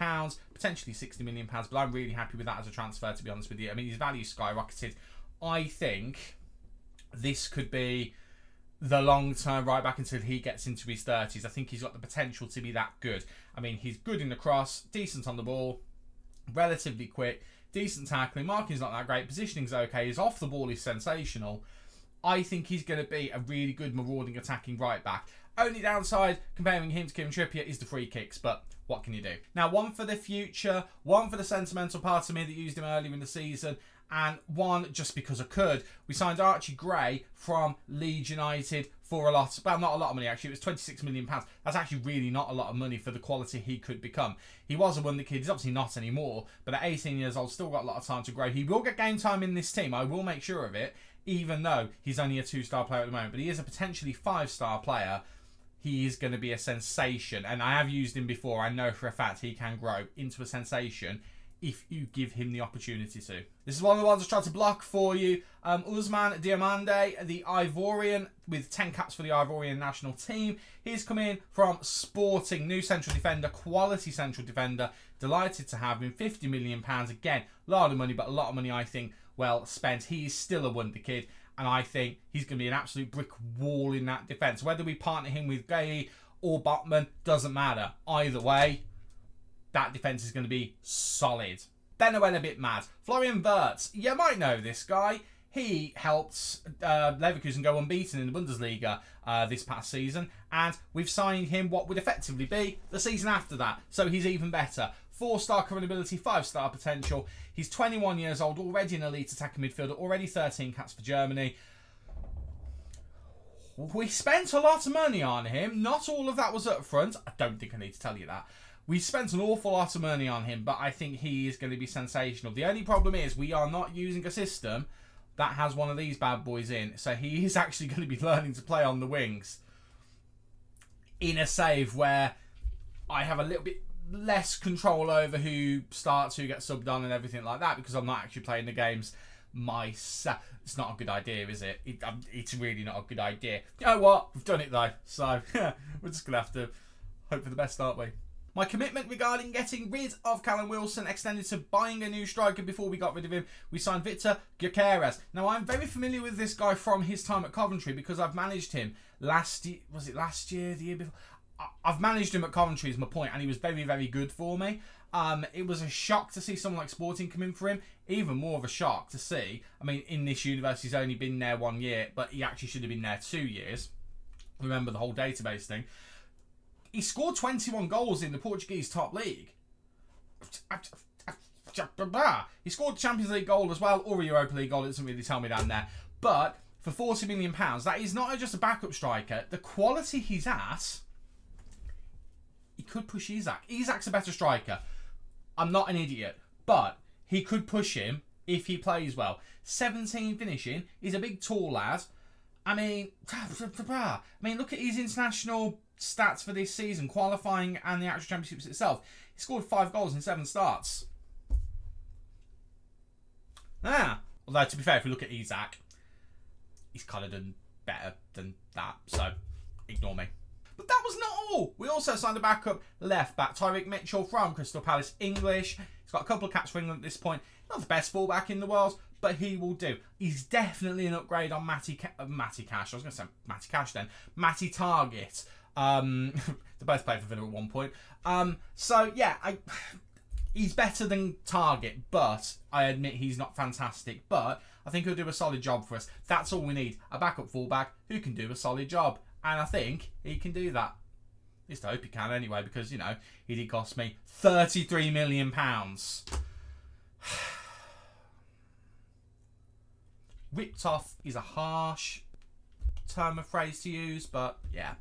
potentially £60 million, but I'm really happy with that as a transfer, to be honest with you. I mean, his value skyrocketed. I think this could be the long-term right back until he gets into his 30s. I think he's got the potential to be that good. I mean, he's good in the cross, decent on the ball, relatively quick, decent tackling, marking's not that great, positioning's okay, his off the ball is sensational. I think he's going to be a really good marauding attacking right back. Only downside comparing him to Kieran Trippier is the free kicks, but what can you do? Now, one for the future, one for the sentimental part of me that used him earlier in the season, and one just because I could. We signed Archie Gray from Leeds United for a lot, well, not a lot of money actually. It was £26 million. That's actually really not a lot of money for the quality he could become. He was a wonder kid. He's obviously not anymore, but at 18 years old, still got a lot of time to grow. He will get game time in this team. I will make sure of it, even though he's only a 2-star player at the moment. But he is a potentially 5-star player. He is going to be a sensation, and I have used him before. I know for a fact he can grow into a sensation if you give him the opportunity to. This is one of the ones I tried to block for you. Usman Diomande, the Ivorian, with 10 caps for the Ivorian national team. He's come in from Sporting, new central defender, quality central defender. Delighted to have him. £50 million. Again, a lot of money, but a lot of money, I think, well spent. He is still a wonder kid, and I think he's going to be an absolute brick wall in that defence. Whether we partner him with Gay or Botman, doesn't matter. Either way, that defence is going to be solid. Then I went a bit mad. Florian Wirtz. You might know this guy. He helped Leverkusen go unbeaten in the Bundesliga this past season. And we've signed him what would effectively be the season after that. So he's even better. 4-star current ability, 5-star potential. He's 21 years old, already an elite attacking midfielder, already 13 caps for Germany. We spent a lot of money on him. Not all of that was up front. I don't think I need to tell you that. We spent an awful lot of money on him, but I think he is going to be sensational. The only problem is we are not using a system that has one of these bad boys in. So he is actually going to be learning to play on the wings in a save where I have a little bit less control over who starts, who gets subbed on and everything like that, because I'm not actually playing the games myself. It's not a good idea, is it? It's really not a good idea. You know what? We've done it though. So we're just going to have to hope for the best, aren't we? My commitment regarding getting rid of Callum Wilson extended to buying a new striker before we got rid of him. We signed Victor Gyökeres. Now, I'm very familiar with this guy from his time at Coventry because I've managed him last year. Was it last year? The year before? I've managed him at Coventry is my point, and he was very, very good for me. It was a shock to see someone like Sporting come in for him. Even more of a shock to see. I mean, in this universe, he's only been there 1 year, but he actually should have been there 2 years. Remember the whole database thing. He scored 21 goals in the Portuguese top league. He scored Champions League goal as well, or a Europa League goal. It doesn't really tell me down there. But for £40 million, that is not just a backup striker. The quality he's at, he could push Isak. Isak's a better striker. I'm not an idiot, but he could push him if he plays well. 17 finishing. He's a big, tall lad. I mean, look at his international stats for this season, qualifying and the actual championships itself. He scored 5 goals in 7 starts. Although, to be fair, if we look at Isak, he's kind of done better than that, so ignore me. But that was not all. We also signed a backup left back, Tyreek Mitchell from Crystal Palace, English. He's got a couple of caps for England at this point. Not the best fullback in the world, but he will do. He's definitely an upgrade on Matty Cash. I was going to say Matty Cash then. Matty Target. They both played for Villa at one point. So yeah, he's better than Target, but I admit he's not fantastic. But I think he'll do a solid job for us. That's all we need. A backup fullback who can do a solid job. And I think he can do that. At least I hope he can anyway, because, you know, he did cost me £33 million. Ripped off is a harsh term of phrase to use, but yeah.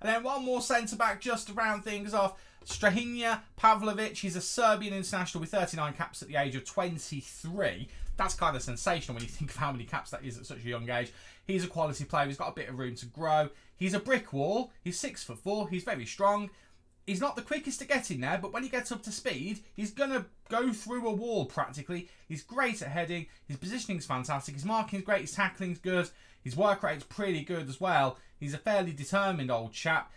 And then one more centre-back just to round things off. Strahinja Pavlovic. He's a Serbian international with 39 caps at the age of 23. That's kind of sensational when you think of how many caps that is at such a young age. He's a quality player. He's got a bit of room to grow. He's a brick wall. He's 6'4". He's very strong. He's not the quickest to get in there, but when he gets up to speed, he's going to go through a wall practically. He's great at heading. His positioning's fantastic. His marking's great. His tackling's good. His work rate's pretty good as well. He's a fairly determined old chap.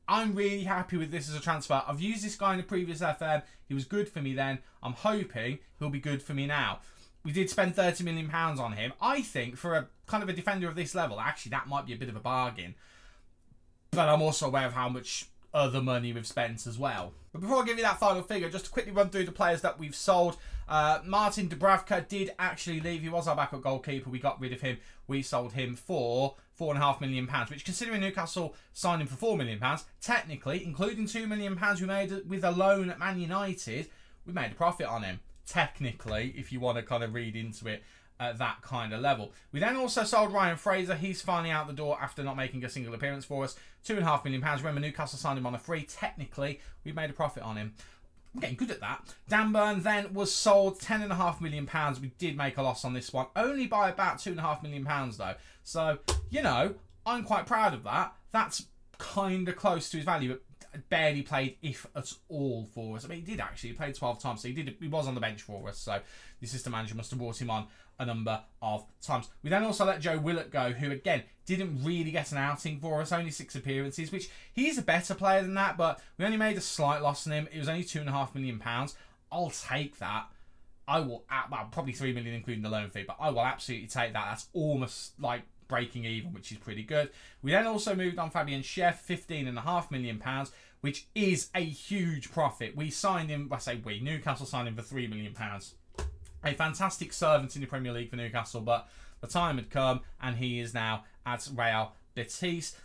I'm really happy with this as a transfer. I've used this guy in the previous FM. He was good for me then. I'm hoping he'll be good for me now. We did spend £30 million on him. I think for a kind of a defender of this level, actually that might be a bit of a bargain. But I'm also aware of how much other money we've spent as well. But before I give you that final figure, just to quickly run through the players that we've sold. Martin Dubravka did actually leave. He was our backup goalkeeper. We got rid of him. We sold him for £4.5 million, which, considering Newcastle signed him for £4 million, technically, including £2 million we made with a loan at Man United, we made a profit on him. Technically, if you want to kind of read into it at that kind of level. We then also sold Ryan Fraser. He's finally out the door after not making a single appearance for us. £2.5 million. Remember, Newcastle signed him on a free. Technically, we made a profit on him. I'm getting good at that. Dampened then was sold £10.5 million. We did make a loss on this one, only by about £2.5 million though. So, you know, I'm quite proud of that. That's kind of close to his value, but barely played, if at all, for us. I mean, he did actually. He played 12 times, so he was on the bench for us. So the assistant manager must have brought him on a number of times. We then also let Joe Willett go, who, again, didn't really get an outing for us. Only 6 appearances, which he's a better player than that, but we only made a slight loss on him. It was only £2.5 million. I'll take that. I will, well, probably £3 million including the loan fee, but I will absolutely take that. That's almost like breaking even, which is pretty good. We then also moved on Fabian Chef, £15.5 million, which is a huge profit. We signed him, I say we, Newcastle signed him for £3 million. A fantastic servant in the Premier League for Newcastle, but the time had come and he is now at Real Betis.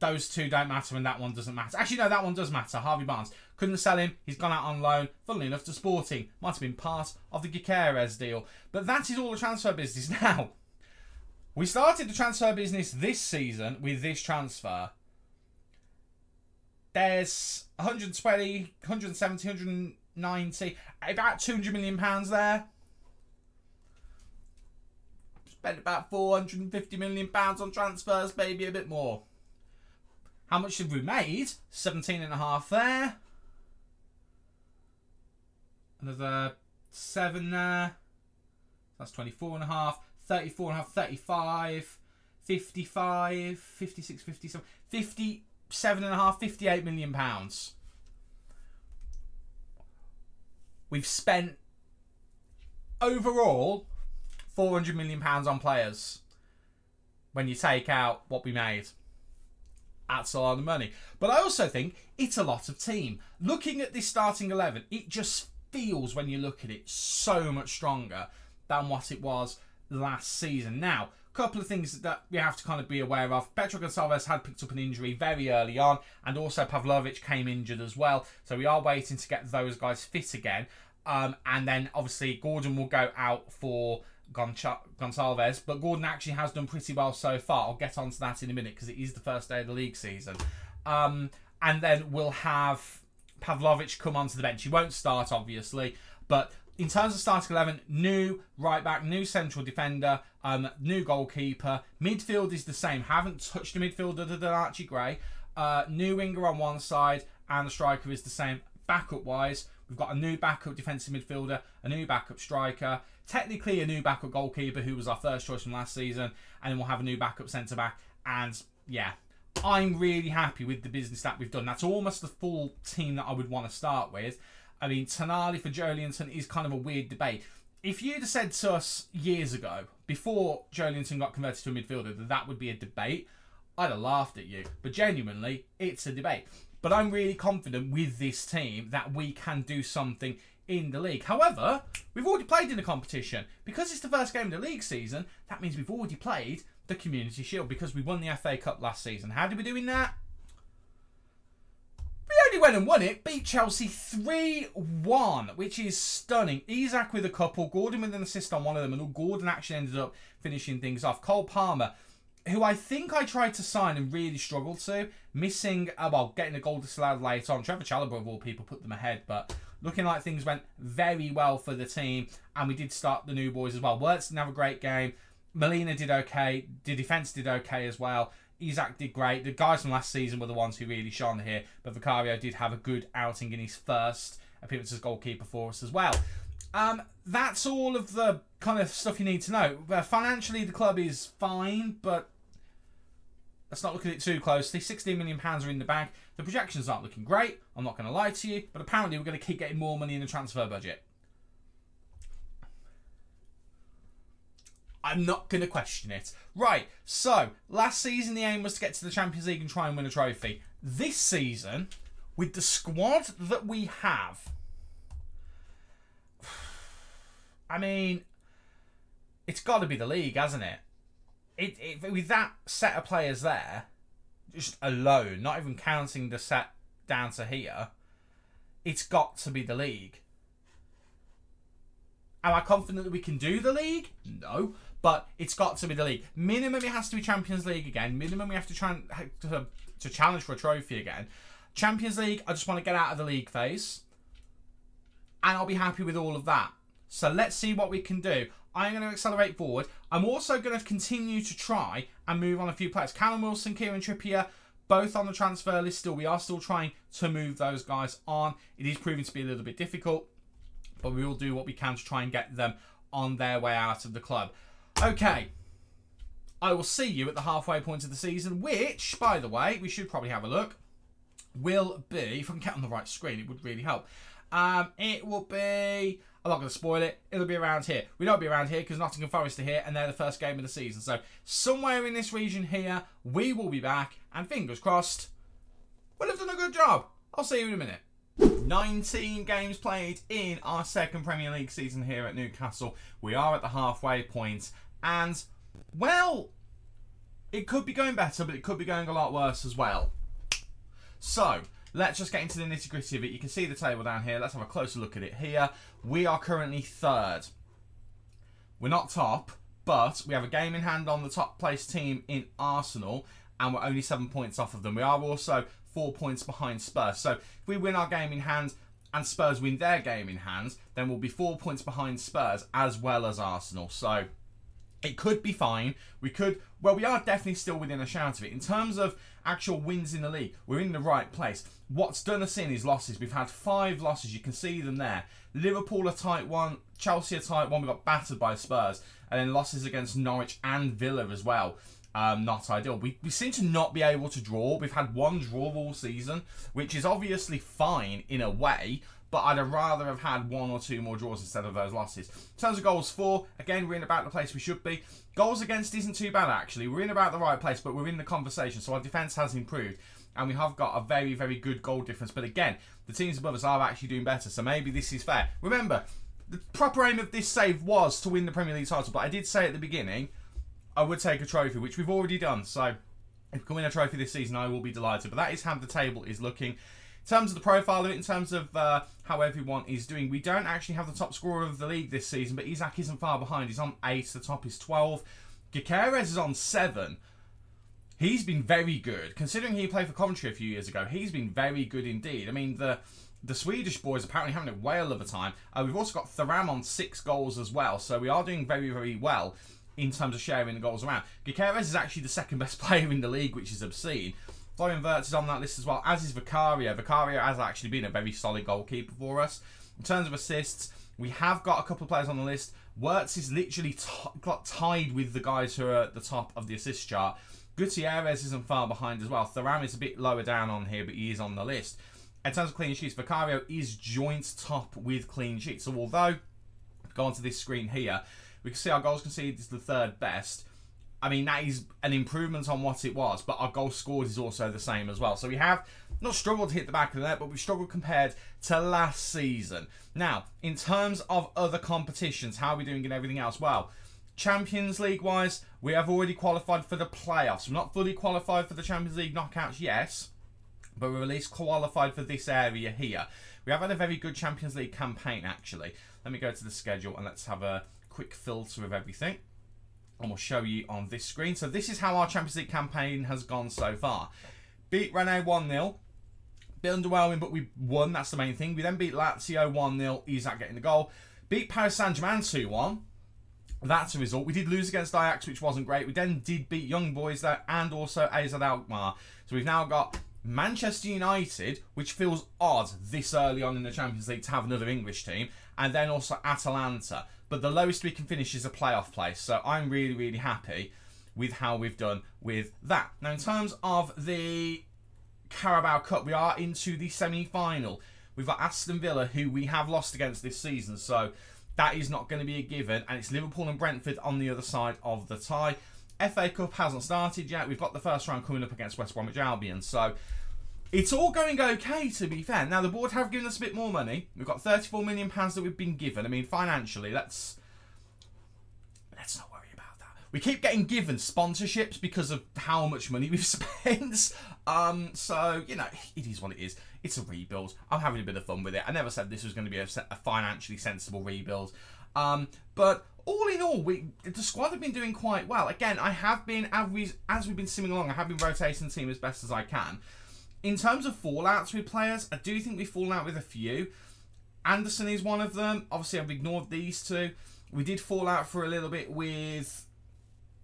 Those two don't matter and that one doesn't matter. Actually, no, that one does matter. Harvey Barnes. Couldn't sell him. He's gone out on loan, funnily enough, to Sporting. Might have been part of the Gyökeres deal. But that is all the transfer business now. We started the transfer business this season with this transfer. There's 120, 170, 190, about £200 million there. Spent about £450 million on transfers, maybe a bit more. How much have we made? 17.5 there. Another 7 there. That's 24.5. 34.5, 35, 55, 56, 57, 57.5, 58 million pounds. We've spent overall £400 million on players when you take out what we made. That's a lot of money. But I also think it's a lot of team. Looking at this starting 11, it just feels, when you look at it, so much stronger than what it was last season. Now, a couple of things that we have to kind of be aware of. Petro Gonçalves had picked up an injury very early on, and also Pavlovic came injured as well. So we are waiting to get those guys fit again. And then, obviously, Gordon will go out for Gonçalves, but Gordon actually has done pretty well so far. I'll get onto that in a minute because it is the first day of the league season. And then we'll have Pavlovic come onto the bench. He won't start, obviously, but in terms of starting 11, new right back, new central defender, new goalkeeper. Midfield is the same. Haven't touched a midfield other than Archie Gray. New winger on one side, and the striker is the same. Backup-wise, we've got a new backup defensive midfielder, a new backup striker, technically a new backup goalkeeper who was our first choice from last season, and then we'll have a new backup centre-back. And, yeah, I'm really happy with the business that we've done. That's almost the full team that I would want to start with. I mean, Tonali for Joelinton is kind of a weird debate. If you'd have said to us years ago, before Joelinton got converted to a midfielder, that that would be a debate, I'd have laughed at you. But genuinely, it's a debate. But I'm really confident with this team that we can do something in the league. However, we've already played in the competition. Because it's the first game of the league season, that means we've already played the Community Shield because we won the FA Cup last season. How did we do in that? We only went and won it, beat Chelsea 3-1, which is stunning. Isak with a couple, Gordon with an assist on one of them, and Gordon actually ended up finishing things off. Cole Palmer, who I think I tried to sign and really struggled to, missing, well, getting a goal disallowed late on. Trevor Chalobah, of all people, put them ahead, but looking like things went very well for the team, and we did start the new boys as well. Wirtz didn't have a great game. Molina did okay. The defence did okay as well. Isak did great. The guys from last season were the ones who really shone here. But Vicario did have a good outing in his first appearance as goalkeeper for us as well. That's all of the kind of stuff you need to know. Financially, the club is fine, but let's not look at it too closely. £16 million are in the bag. The projections aren't looking great. I'm not going to lie to you. But apparently, we're going to keep getting more money in the transfer budget. I'm not going to question it. Right, so, last season the aim was to get to the Champions League and try and win a trophy. this season, with the squad that we have, I mean, it's got to be the league, hasn't it? With that set of players there, just alone, not even counting the set down to here, it's got to be the league. Am I confident that we can do the league? No, but it's got to be the league. Minimum, it has to be Champions League again. Minimum, we have to try to challenge for a trophy again. Champions League, I just want to get out of the league phase, and I'll be happy with all of that. So let's see what we can do. I'm going to accelerate forward. I'm also going to continue to try and move on a few players. Callum Wilson, Kieran Trippier, both on the transfer list still. We are still trying to move those guys on. It is proving to be a little bit difficult, but we will do what we can to try and get them on their way out of the club. Okay, I will see you at the halfway point of the season, which, by the way, we should probably have a look, will be, if I can get on the right screen, it would really help. It will be, I'm not going to spoil it, it'll be around here. We don't be around here because Nottingham Forest are here and they're the first game of the season. So somewhere in this region here, we will be back, and fingers crossed, we'll have done a good job. I'll see you in a minute. 19 games played in our second Premier League season here at Newcastle. We are at the halfway point, and, well, it could be going better, but it could be going a lot worse as well. So, let's just get into the nitty-gritty of it. You can see the table down here. Let's have a closer look at it here. We are currently third. We're not top, but we have a game in hand on the top place team in Arsenal, and we're only 7 points off of them. We are also 4 points behind Spurs. So if we win our game in hand and Spurs win their game in hand, then we'll be 4 points behind Spurs as well as Arsenal. So it could be fine. We are definitely still within a shout of it. In terms of actual wins in the league, we're in the right place. What's done us in is losses. We've had 5 losses. You can see them there. Liverpool a tight one. Chelsea a tight one. We got battered by Spurs. And then losses against Norwich and Villa as well. Not ideal. We seem to not be able to draw. We've had 1 draw all season, which is obviously fine in a way, but I'd have rather have had 1 or 2 more draws instead of those losses. In terms of goals for, again, we're in about the place we should be. Goals against isn't too bad, actually. We're in about the right place, but we're in the conversation, so our defence has improved, and we have got a very, very good goal difference. But again, the teams above us are actually doing better, so maybe this is fair. Remember, the proper aim of this save was to win the Premier League title, but I did say at the beginning I would take a trophy, which we've already done. So if we can win a trophy this season, I will be delighted. But that is how the table is looking. In terms of the profile of it, in terms of how everyone is doing, we don't actually have the top scorer of the league this season, but Isak isn't far behind. He's on 8. The top is 12. Gyökeres is on 7. He's been very good. Considering he played for Coventry a few years ago, he's been very good indeed. I mean, the Swedish boys apparently having a whale of a time. We've also got Thuram on 6 goals as well. So we are doing very, very well in terms of sharing the goals around. Gyökeres is actually the second best player in the league, which is obscene. Florian Wirtz is on that list as well, as is Vicario. Vicario has actually been a very solid goalkeeper for us. In terms of assists, we have got a couple of players on the list. Wirtz is literally got tied with the guys who are at the top of the assist chart. Gutierrez isn't far behind as well. Thuram is a bit lower down on here, but he is on the list. In terms of clean sheets, Vicario is joint top with clean sheets. So although, go onto this screen here, we can see our goals conceded is the 3rd best. I mean, that is an improvement on what it was, but our goals scored is also the same as well. So we have not struggled to hit the back of the net, but we've struggled compared to last season. Now, in terms of other competitions, how are we doing in everything else? Well, Champions League-wise, we have already qualified for the playoffs. We're not fully qualified for the Champions League knockouts, yes, but we're at least qualified for this area here. We have had a very good Champions League campaign, actually. Let me go to the schedule and let's have a quick filter of everything, and we'll show you on this screen. So this is how our Champions League campaign has gone so far. Beat Rennes 1-0. Bit underwhelming, but we won. That's the main thing. We then beat Lazio 1-0. Isak getting the goal. Beat Paris Saint-Germain 2-1. That's a result. We did lose against Ajax, which wasn't great. We then did beat Young Boys there and also AZ Alkmaar. So we've now got Manchester United, which feels odd this early on in the Champions League to have another English team, and then also Atalanta. But the lowest we can finish is a playoff place. So I'm really, really happy with how we've done with that. Now, in terms of the Carabao Cup, we are into the semi-final. We've got Aston Villa, who we have lost against this season. So that is not going to be a given. And it's Liverpool and Brentford on the other side of the tie. FA Cup hasn't started yet. We've got the first round coming up against West Bromwich Albion. So it's all going okay, to be fair. Now, the board have given us a bit more money. We've got £34 million that we've been given. I mean, financially, let's not worry about that. We keep getting given sponsorships because of how much money we've spent. So, you know, it is what it is. It's a rebuild. I'm having a bit of fun with it. I never said this was going to be a financially sensible rebuild. But all in all, the squad have been doing quite well. Again, I have been, as we've been simming along, I have been rotating the team as best as I can. In terms of fallouts with players, I do think we've fallen out with a few. Anderson is one of them. Obviously, I've ignored these two. We did fall out for a little bit with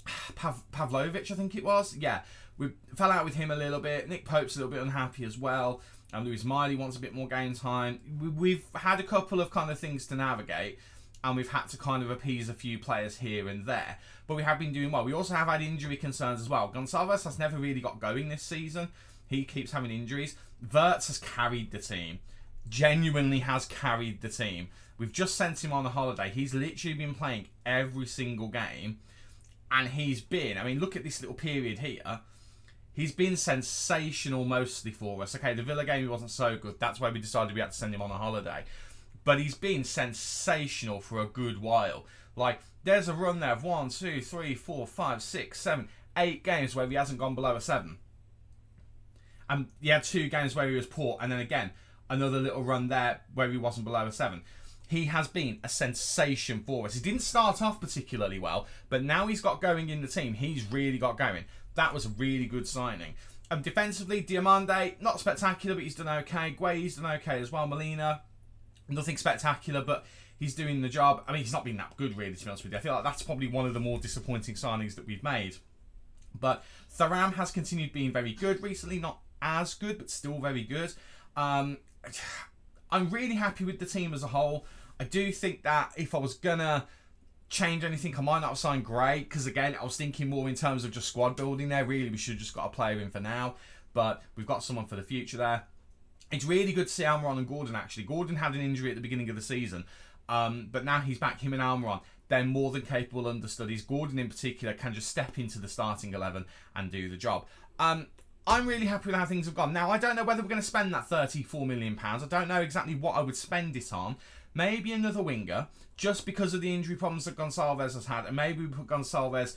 Pavlovic, I think it was. Yeah, we fell out with him a little bit. Nick Pope's a little bit unhappy as well. And Lewis Miley wants a bit more game time. We've had a couple of kind of things to navigate. And we've had to kind of appease a few players here and there. But we have been doing well. We also have had injury concerns as well. Gonçalves has never really got going this season. He keeps having injuries. Wirtz has carried the team. Genuinely has carried the team. We've just sent him on a holiday. He's literally been playing every single game. And he's been, I mean, look at this little period here. He's been sensational mostly for us. Okay, the Villa game he wasn't so good. That's why we decided we had to send him on a holiday. But he's been sensational for a good while. Like, there's a run there of 1, 2, 3, 4, 5, 6, 7, 8 games where he hasn't gone below a 7. And he had 2 games where he was poor, and then again, another little run there where he wasn't below a 7. He has been a sensation for us. He didn't start off particularly well, but now he's got going in the team. He's really got going. That was a really good signing. Defensively, Diomande, not spectacular, but he's done okay. Gue's done okay as well. Molina, nothing spectacular, but he's doing the job. I mean, he's not been that good, really, to be honest with you. I feel like that's probably one of the more disappointing signings that we've made. But Thuram has continued being very good recently. Not as good, but still very good. I'm really happy with the team as a whole. I do think that if I was going to change anything, I might not have signed Gray, because again, I was thinking more in terms of just squad building there. Really, we should have just got a player in for now, but we've got someone for the future there. It's really good to see Almiron and Gordon, actually. Gordon had an injury at the beginning of the season, but now he's back, him and Almiron. They're more than capable understudies. Gordon in particular can just step into the starting 11 and do the job. I'm really happy with how things have gone. Now, I don't know whether we're going to spend that £34 million. I don't know exactly what I would spend it on. Maybe another winger, just because of the injury problems that Gonçalves has had. And maybe we put Gonçalves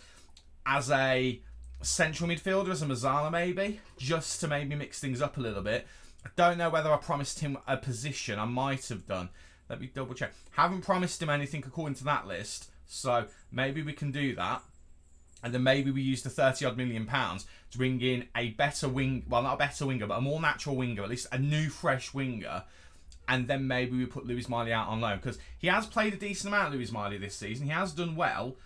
as a central midfielder, as a Mazzala maybe, just to maybe mix things up a little bit. I don't know whether I promised him a position. I might have done. Let me double check. Haven't promised him anything according to that list. So maybe we can do that. And then maybe we use the £30-odd million to bring in a better wing, well, not a better winger, but a more natural winger, at least a new, fresh winger. And then maybe we put Lewis Miley out on loan, because he has played a decent amount, Lewis Miley, this season. He has done well.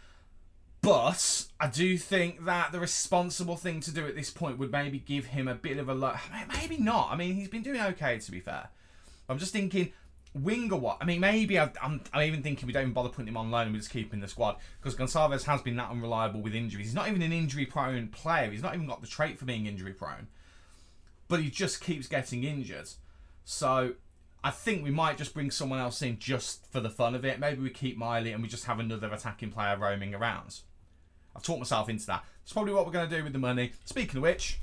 But I do think that the responsible thing to do at this point would maybe give him a bit of a... Maybe not. I mean, he's been doing okay, to be fair. I'm just thinking... Winger what? I mean, maybe I'm even thinking we don't even bother putting him on loan and we just keep him in the squad, because Gonçalves has been that unreliable with injuries. He's not even an injury-prone player. He's not even got the trait for being injury-prone. But he just keeps getting injured. So I think we might just bring someone else in just for the fun of it. Maybe we keep Miley and we just have another attacking player roaming around. I've talked myself into that. It's probably what we're going to do with the money. Speaking of which...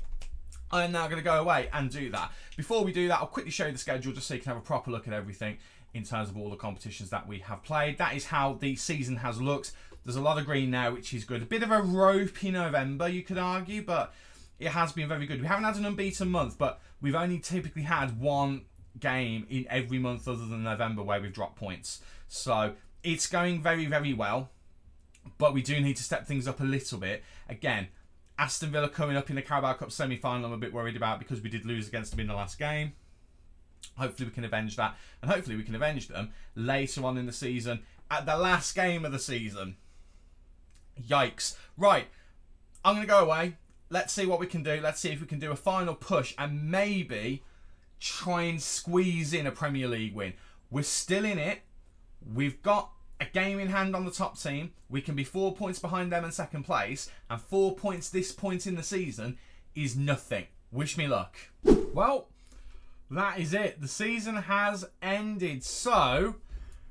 I'm now going to go away and do that. Before we do that, I'll quickly show you the schedule just so you can have a proper look at everything in terms of all the competitions that we have played. That is how the season has looked. There's a lot of green now, which is good. A bit of a ropey November, you could argue, but it has been very good. We haven't had an unbeaten month, but we've only typically had one game in every month other than November where we've dropped points. So it's going very, very well, but we do need to step things up a little bit. Again, Aston Villa coming up in the Carabao Cup semi-final, I'm a bit worried about because we did lose against them in the last game. Hopefully we can avenge that. And hopefully we can avenge them later on in the season, at the last game of the season. Yikes. Right, I'm going to go away. Let's see what we can do. Let's see if we can do a final push and maybe try and squeeze in a Premier League win. We're still in it. We've got a game in hand on the top team. We can be 4 points behind them in second place, and 4 points this point in the season is nothing. Wish me luck. Well, that is it. The season has ended. So,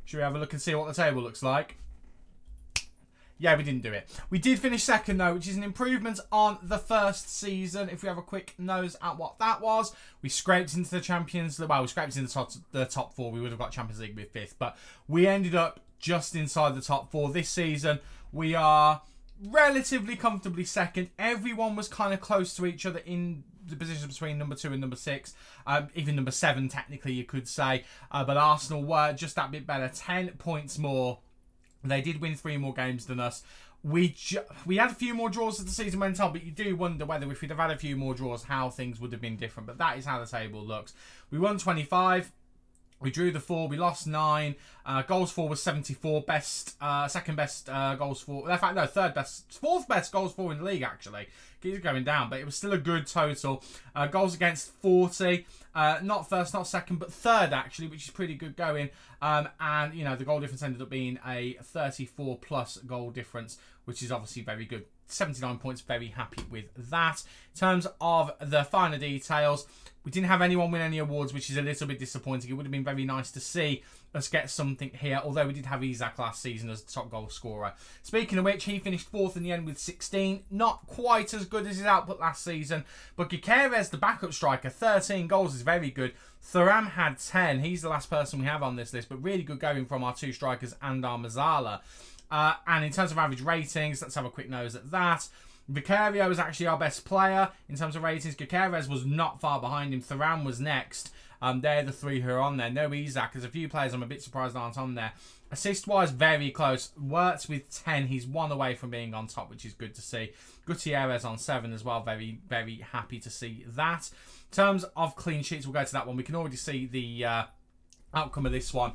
should we have a look and see what the table looks like? Yeah, we didn't do it. We did finish second, though, which is an improvement on the first season. If we have a quick nose at what that was, we scraped into the Champions League. Well, we scraped into the top 4. We would have got Champions League with 5th, but we ended up just inside the top 4. This season, we are relatively comfortably second. Everyone was kind of close to each other in the positions between number 2 and number 6. Even number 7, technically, you could say. But Arsenal were just that bit better. 10 points more. They did win 3 more games than us. We had a few more draws as the season went on, but you do wonder whether if we'd have had a few more draws, how things would have been different. But that is how the table looks. We won 25. We drew the 4. We lost 9. Goals for was 74. Second best goals for. In fact, no, third best. 4th best goals for in the league, actually. Keeps going down, but it was still a good total. Goals against 40. Not first, not second, but third, actually, which is pretty good going. And, you know, the goal difference ended up being a 34-plus goal difference, which is obviously very good. 79 points, very happy with that. In terms of the finer details, we didn't have anyone win any awards, which is a little bit disappointing. It would have been very nice to see us get something here, although we did have Isak last season as the top goal scorer. Speaking of which, he finished 4th in the end with 16. Not quite as good as his output last season, but Gyökeres, the backup striker, 13 goals is very good. Thuram had 10. He's the last person we have on this list, but really good going from our 2 strikers and our Mazzala. And in terms of average ratings, let's have a quick nose at that. Vicario was actually our best player in terms of ratings. Gyökeres was not far behind him. Thuram was next. They're the 3 who are on there. No Isak. There's a few players I'm a bit surprised aren't on there. Assist-wise, very close. Wirtz with 10. He's 1 away from being on top, which is good to see. Gutierrez on 7 as well. Very, very happy to see that. In terms of clean sheets, we'll go to that one. We can already see the outcome of this one.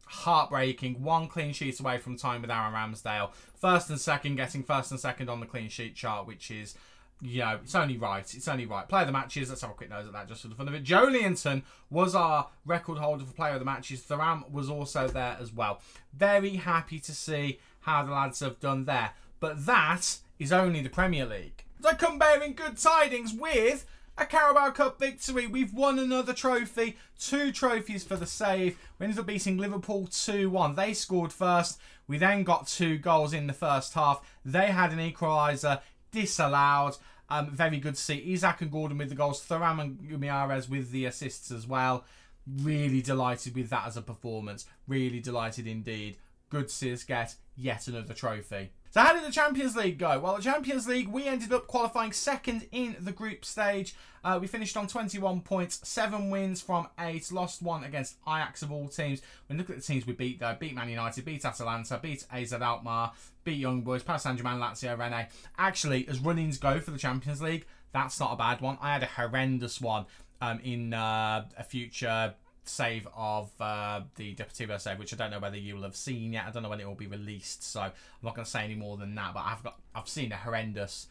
Heartbreaking. 1 clean sheet away from time with Aaron Ramsdale. First and second, getting first and second on the clean sheet chart, which is, you know, it's only right. It's only right. Player of the matches. Let's have a quick nose at that just for the fun of it. Joe Leonton was our record holder for player of the matches. Thuram was also there as well. Very happy to see how the lads have done there. But that is only the Premier League. I come bearing good tidings with a Carabao Cup victory. We've won another trophy. 2 trophies for the save. We ended up beating Liverpool 2-1. They scored first. We then got 2 goals in the first half. They had an equaliser disallowed. Very good to see. Isak and Gordon with the goals. Thuram and Guimaraes with the assists as well. Really delighted with that as a performance. Really delighted indeed. Good to see us get yet another trophy. So how did the Champions League go? Well, the Champions League, we ended up qualifying second in the group stage. We finished on 21 points, 7 wins from 8, lost 1 against Ajax of all teams. When you look at the teams we beat though, beat Man United, beat Atalanta, beat AZ Alkmaar, beat Young Boys, Paris Saint-Germain, Lazio, Rennes. Actually, as run-ins go for the Champions League, that's not a bad one. I had a horrendous one in a future save of the Deportivo save, which I don't know whether you will have seen yet. I don't know when it will be released, so I'm not going to say any more than that. But I've seen a horrendous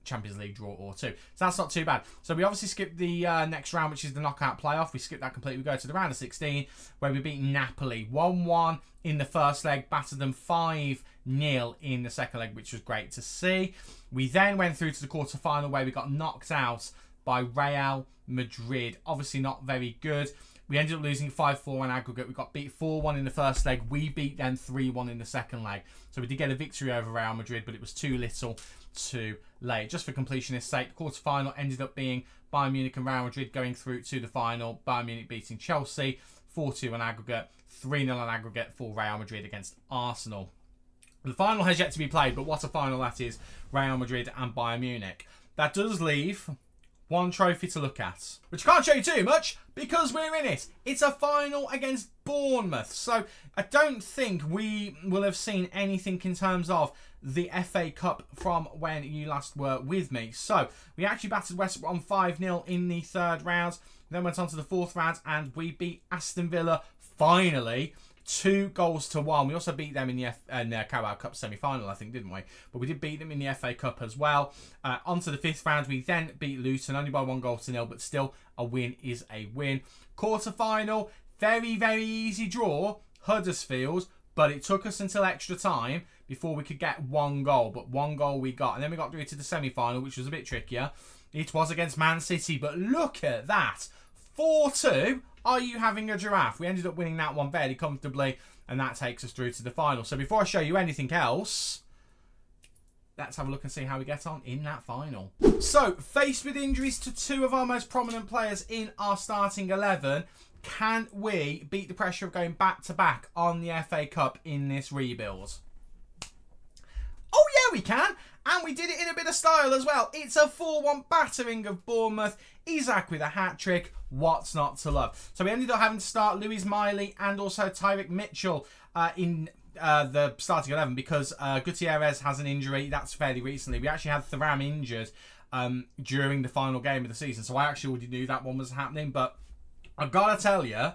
Champions League draw or 2, so that's not too bad. So we obviously skipped the next round, which is the knockout playoff. We skipped that completely. We go to the round of 16, where we beat Napoli 1-1 in the first leg, battered them 5-0 in the second leg, which was great to see. We then went through to the quarter-final, where we got knocked out by Real Madrid. Obviously not very good. We ended up losing 5-4 on aggregate. We got beat 4-1 in the first leg. We beat them 3-1 in the second leg. So we did get a victory over Real Madrid, but it was too little too late. Just for completionist sake, the quarter-final ended up being Bayern Munich and Real Madrid going through to the final. Bayern Munich beating Chelsea 4-2 on aggregate, 3-0 on aggregate for Real Madrid against Arsenal. The final has yet to be played, but what a final that is. Real Madrid and Bayern Munich. That does leave 1 trophy to look at, which can't show you too much because we're in it. It's a final against Bournemouth, so I don't think we will have seen anything in terms of the FA Cup from when you last were with me. So we actually battered West Brom 5-0 in the 3rd round, then went on to the 4th round and we beat Aston Villa finally 2-1. We also beat them in the Carabao Cup semi-final, I think, didn't we? But we did beat them in the FA Cup as well. On to the 5th round, we then beat Luton only by 1-0, but still a win is a win. Quarter-final, very, very easy draw, Huddersfield, but it took us until extra time before we could get 1 goal. But 1 goal we got, and then we got through to the semi-final, which was a bit trickier. It was against Man City, but look at that. 4-2. Are you having a giraffe? We ended up winning that one fairly comfortably, and that takes us through to the final. So before I show you anything else, let's have a look and see how we get on in that final. So, faced with injuries to two of our most prominent players in our starting 11, can we beat the pressure of going back-to-back on the FA Cup in this rebuild? Oh yeah, we can! And we did it in a bit of style as well. It's a 4-1 battering of Bournemouth. Isak with a hat-trick. What's not to love? So we ended up having to start Lewis Miley and also Tyrick Mitchell in the starting 11 because Gutierrez has an injury. That's fairly recently. We actually had Thuram injured during the final game of the season. So I actually already knew that one was happening. But I've got to tell you,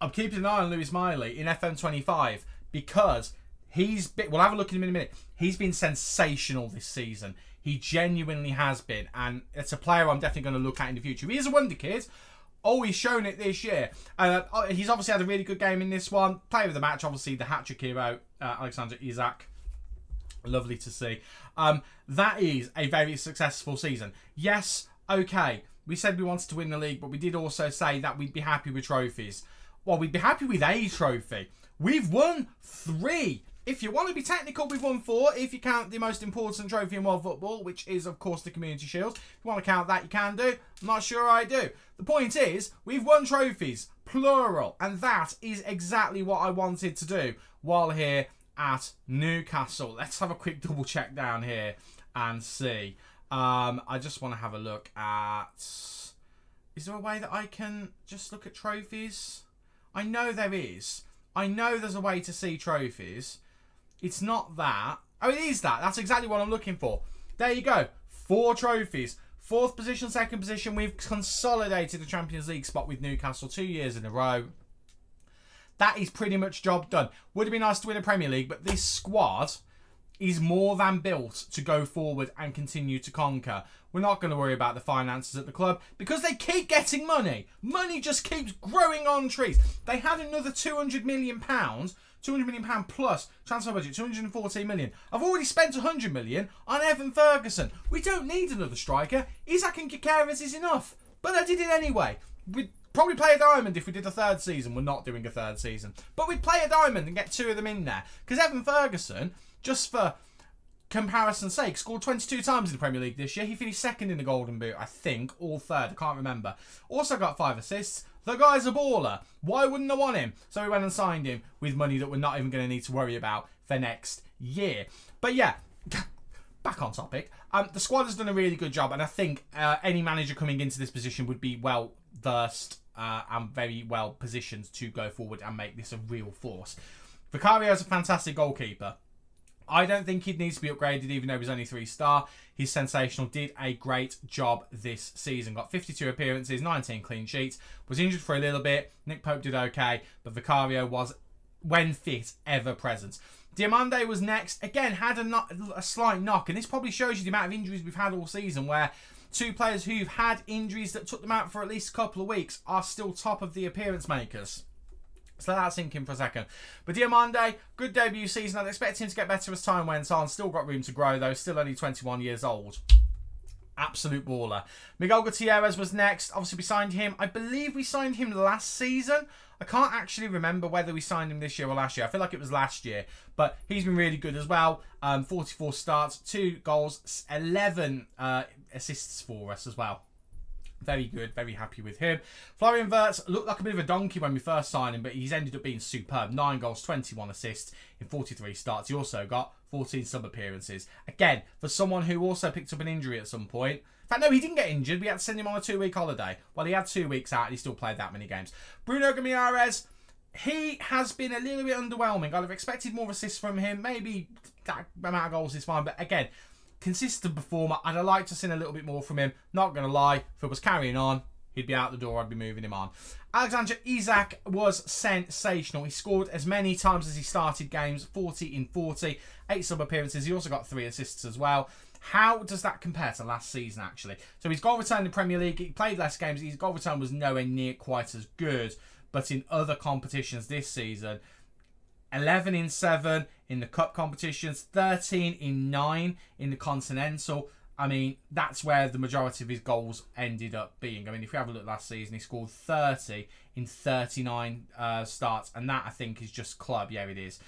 I'm keeping an eye on Lewis Miley in FM25 because he's been, we'll have a look at him in a minute. He's been sensational this season. He genuinely has been. And it's a player I'm definitely going to look at in the future. He is a wonder kid. Oh, he's shown it this year. He's obviously had a really good game in this one. Player of the match, obviously, the hat-trick hero, Alexander Isak. Lovely to see. That is a very successful season. Yes, okay. We said we wanted to win the league, but we did also say that we'd be happy with trophies. Well, we'd be happy with a trophy. We've won 3. If you want to be technical, we've won 4. If you count the most important trophy in world football, which is, of course, the Community Shield. If you want to count that, you can do. I'm not sure I do. The point is, we've won trophies, plural. And that is exactly what I wanted to do while here at Newcastle. Let's have a quick double check down here and see. I just want to have a look at... Is there a way that I can just look at trophies? I know there is. I know there's a way to see trophies. It's not that. Oh, it is that. That's exactly what I'm looking for. There you go. 4 trophies. 4th position, 2nd position. We've consolidated the Champions League spot with Newcastle 2 years in a row. That is pretty much job done. Would have been nice to win a Premier League, but this squad is more than built to go forward and continue to conquer. We're not going to worry about the finances at the club because they keep getting money. Money just keeps growing on trees. They had another £200 million, £200 million plus transfer budget, 214 million. I've already spent 100 million on Evan Ferguson. We don't need another striker. Isak and Gutierrez is enough. But I did it anyway. We'd probably play a diamond if we did a 3rd season. We're not doing a 3rd season. But we'd play a diamond and get 2 of them in there. Because Evan Ferguson, just for comparison's sake, scored 22 times in the Premier League this year. He finished 2nd in the Golden Boot, I think, or 3rd, I can't remember. Also got 5 assists. The guy's a baller. Why wouldn't I want him? So we went and signed him with money that we're not even going to need to worry about for next year. But yeah, back on topic. The squad has done a really good job, and I think any manager coming into this position would be well versed and very well positioned to go forward and make this a real force. Vicario is a fantastic goalkeeper. I don't think he needs to be upgraded, even though he's only 3-star. He's sensational. Did a great job this season. Got 52 appearances, 19 clean sheets. Was injured for a little bit. Nick Pope did okay, but Vicario was, when fit, ever present. Diomande was next. Again, had a slight knock, and this probably shows you the amount of injuries we've had all season, where 2 players who've had injuries that took them out for at least a couple of weeks are still top of the appearance makers. So that's sinking for a second. But Diomande, good debut season. I'd expect him to get better as time went on. Still got room to grow, though. Still only 21 years old. Absolute baller. Miguel Gutierrez was next. Obviously, we signed him. I believe we signed him last season. I can't actually remember whether we signed him this year or last year. I feel like it was last year. But he's been really good as well. 44 starts, 2 goals, 11 assists for us as well. Very good, very happy with him. Florian Wirtz looked like a bit of a donkey when we first signed him, but he's ended up being superb. 9 goals, 21 assists in 43 starts. He also got 14 sub-appearances. Again, for someone who also picked up an injury at some point. In fact, no, he didn't get injured. We had to send him on a 2-week holiday. Well, he had 2 weeks out and he still played that many games. Bruno Guimaraes, he has been a little bit underwhelming. I'd have expected more assists from him. Maybe that amount of goals is fine, but again, consistent performer. I'd have liked to see a little bit more from him. Not going to lie. If it was carrying on, he'd be out the door. I'd be moving him on. Alexander Isak was sensational. He scored as many times as he started games. 40 in 40. 8 sub-appearances. He also got 3 assists as well. How does that compare to last season, actually? So his goal return in the Premier League, he played less games. His goal return was nowhere near quite as good. But in other competitions this season, 11 in 7 in the cup competitions, 13 in 9 in the continental. I mean, that's where the majority of his goals ended up being. I mean, if you have a look last season, he scored 30 in 39 starts, and that, I think, is just club. Yeah, it is.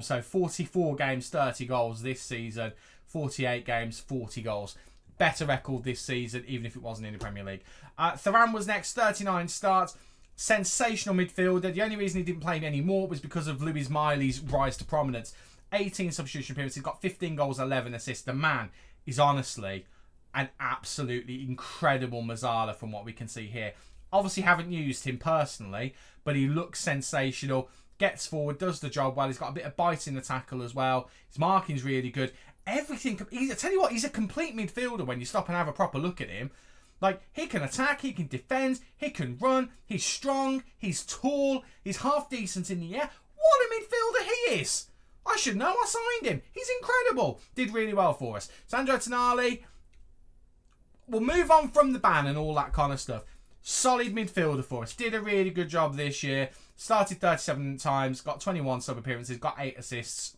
So 44 games, 30 goals this season, 48 games, 40 goals. Better record this season, even if it wasn't in the Premier League. Thuram was next, 39 starts. Sensational midfielder. The only reason he didn't play anymore was because of Lewis Miley's rise to prominence. 18 substitution appearances, got 15 goals, 11 assists. The man is honestly an absolutely incredible Mazzala from what we can see here. Obviously haven't used him personally, but he looks sensational, gets forward, does the job well. He's got a bit of bite in the tackle as well. His marking's really good. Everything, I tell you what, he's a complete midfielder when you stop and have a proper look at him. Like, he can attack, he can defend, he can run, he's strong, he's tall, he's half decent in the air. What a midfielder he is! I should know, I signed him. He's incredible. Did really well for us. Sandro Tonali, we'll move on from the ban and all that kind of stuff. Solid midfielder for us. Did a really good job this year. Started 37 times, got 21 sub-appearances, got 8 assists.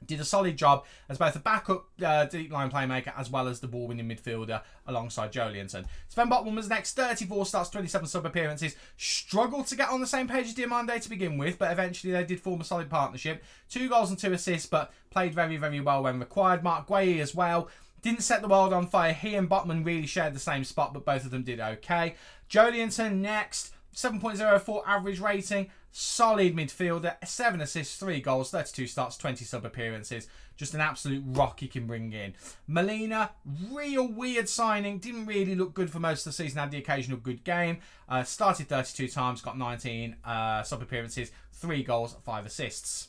Did a solid job as both a backup deep line playmaker as well as the ball-winning midfielder alongside Jolinton. Sven Botman was next, 34 starts, 27 sub-appearances. Struggled to get on the same page as Diomande to begin with, but eventually they did form a solid partnership. 2 goals and 2 assists, but played very, very well when required. Mark Gueye as well. Didn't set the world on fire. He and Botman really shared the same spot, but both of them did okay. Jolinton next, 7.04 average rating. Solid midfielder, 7 assists, 3 goals, 32 starts, 20 sub-appearances. Just an absolute rock he can bring in. Molina, real weird signing. Didn't really look good for most of the season. Had the occasional good game. Started 32 times, got 19 sub-appearances, 3 goals, 5 assists.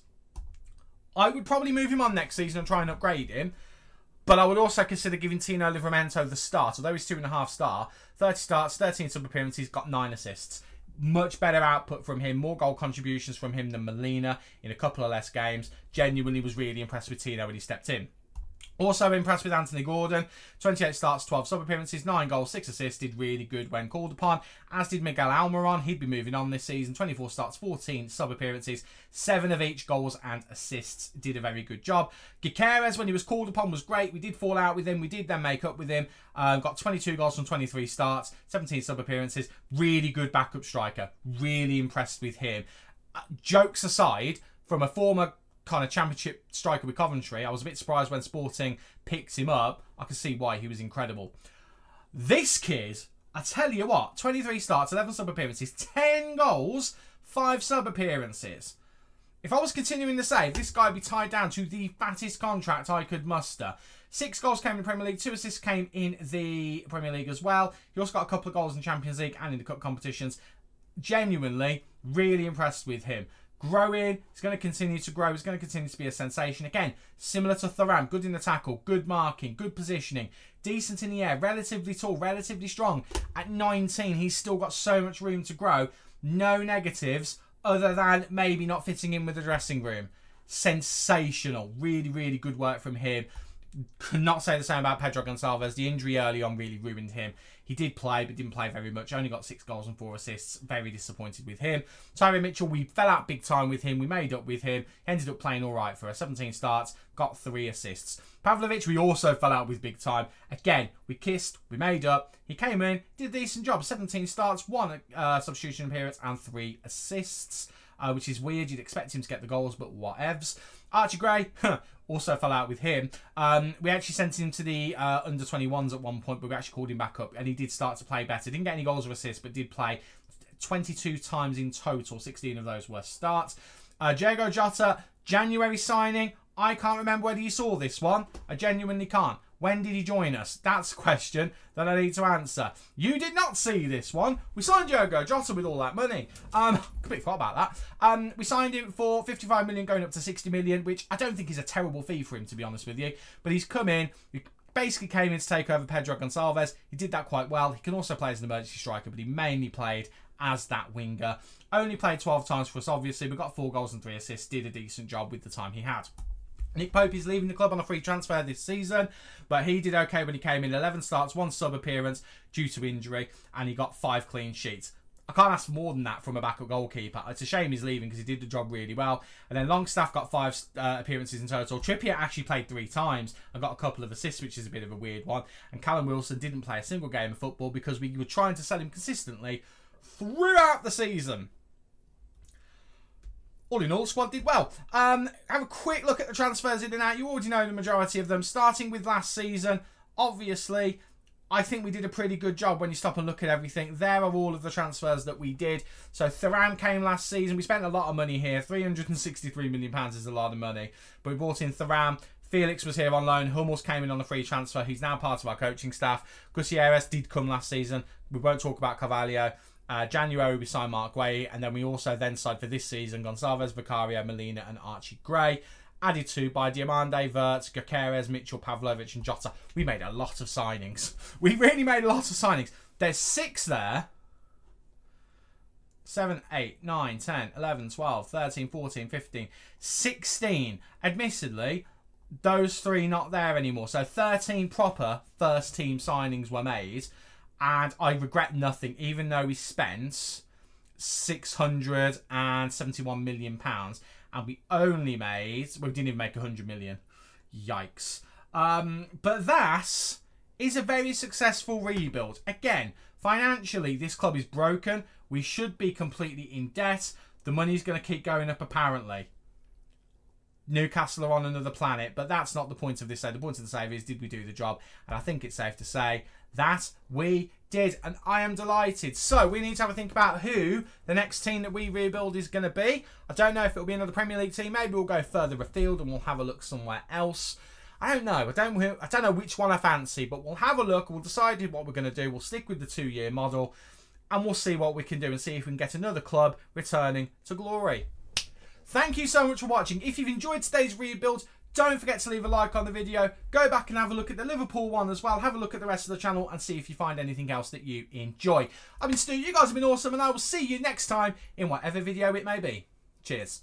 I would probably move him on next season and try and upgrade him. But I would also consider giving Tino Livramento the start. Although he's 2.5 star, 30 starts, 13 sub-appearances, got 9 assists. Much better output from him, more goal contributions from him than Molina in a couple of less games. Genuinely was really impressed with Tino when he stepped in. Also impressed with Anthony Gordon. 28 starts, 12 sub-appearances, 9 goals, 6 assists. Did really good when called upon. As did Miguel Almiron. He'd be moving on this season. 24 starts, 14 sub-appearances, 7 of each goals and assists. Did a very good job. Gyökeres, when he was called upon, was great. We did fall out with him. We did then make up with him. Got 22 goals from 23 starts, 17 sub-appearances. Really good backup striker. Really impressed with him. Jokes aside, from a former kind of championship striker with Coventry, I was a bit surprised when Sporting picked him up. I can see why. He was incredible. This kid, I tell you what, 23 starts, 11 sub-appearances, 10 goals, 5 sub-appearances. If I was continuing to save, this guy would be tied down to the fattest contract I could muster. 6 goals came in the Premier League, 2 assists came in the Premier League as well. He also got a couple of goals in Champions League and in the cup competitions. Genuinely, really impressed with him. Growing, he's going to continue to grow, he's going to continue to be a sensation. Again, similar to Thuram, good in the tackle, good marking, good positioning, decent in the air, relatively tall, relatively strong. At 19, he's still got so much room to grow. No negatives other than maybe not fitting in with the dressing room. Sensational. Really, really good work from him. Could not say the same about Pedro Gonçalves. The injury early on really ruined him. He did play, but didn't play very much. Only got 6 goals and 4 assists. Very disappointed with him. Tyrone Mitchell, we fell out big time with him. We made up with him. He ended up playing all right for us. 17 starts, got 3 assists. Pavlovic, we also fell out with big time. Again, we kissed, we made up. He came in, did a decent job. 17 starts, 1 substitution appearance and 3 assists. Which is weird. You'd expect him to get the goals, but whatevs. Archie Gray, also fell out with him. We actually sent him to the under-21s at one point, but we actually called him back up, and he did start to play better. Didn't get any goals or assists, but did play 22 times in total. 16 of those were starts. Diego Jota, January signing. I can't remember whether you saw this one. I genuinely can't. When did he join us? That's a question that I need to answer. You did not see this one. We signed Diogo Jota with all that money. Completely forgot about that. We signed him for 55 million going up to 60 million, which I don't think is a terrible fee for him, to be honest with you. But he's come in. He basically came in to take over Pedro Gonçalves. He did that quite well. He can also play as an emergency striker, but he mainly played as that winger. Only played 12 times for us, obviously. We got 4 goals and 3 assists. Did a decent job with the time he had. Nick Pope is leaving the club on a free transfer this season, but he did okay when he came in. 11 starts, 1 sub-appearance due to injury, and he got 5 clean sheets. I can't ask for more than that from a backup goalkeeper. It's a shame he's leaving because he did the job really well. And then Longstaff got 5 appearances in total. Trippier actually played 3 times and got a couple of assists, which is a bit of a weird one. And Callum Wilson didn't play a single game of football because we were trying to sell him consistently throughout the season. All in all, squad did well. Have a quick look at the transfers in and out. You already know the majority of them. Starting with last season, obviously, I think we did a pretty good job when you stop and look at everything. There are all of the transfers that we did. So Thuram came last season. We spent a lot of money here. £363 million is a lot of money. But we brought in Thuram. Felix was here on loan. Hummels came in on a free transfer. He's now part of our coaching staff. Gutierrez did come last season. We won't talk about Carvalho. January we signed Mark Guay. And then we also then signed for this season Gonçalves, Vicario, Molina and Archie Gray. Added to by Diamande, Wirtz, Gyökeres, Mitchell, Pavlovic and Jota. We made a lot of signings. We really made a lot of signings. There's 6 there. 7, 8, 9, 10, 11, 12, 13, 14, 15, 16. Admittedly, those 3 not there anymore. So 13 proper first team signings were made. And I regret nothing, even though we spent £671 million. And we only made... we didn't even make 100 million. Yikes. But that is a very successful rebuild. Again, financially, this club is broken. We should be completely in debt. The money's going to keep going up, apparently. Newcastle are on another planet, but that's not the point of this save. The point of the save is, did we do the job? And I think it's safe to say that we did, and I am delighted. So we need to have a think about who the next team that we rebuild is going to be. I don't know if it'll be another Premier League team. Maybe we'll go further afield and we'll have a look somewhere else. I don't know. I don't know which one I fancy, but we'll have a look. We'll decide what we're going to do. We'll stick with the 2-year model, and we'll see what we can do and see if we can get another club returning to glory. Thank you so much for watching. If you've enjoyed today's rebuild, don't forget to leave a like on the video. Go back and have a look at the Liverpool one as well. Have a look at the rest of the channel and see if you find anything else that you enjoy. I've been Stu. You guys have been awesome, and I will see you next time in whatever video it may be. Cheers.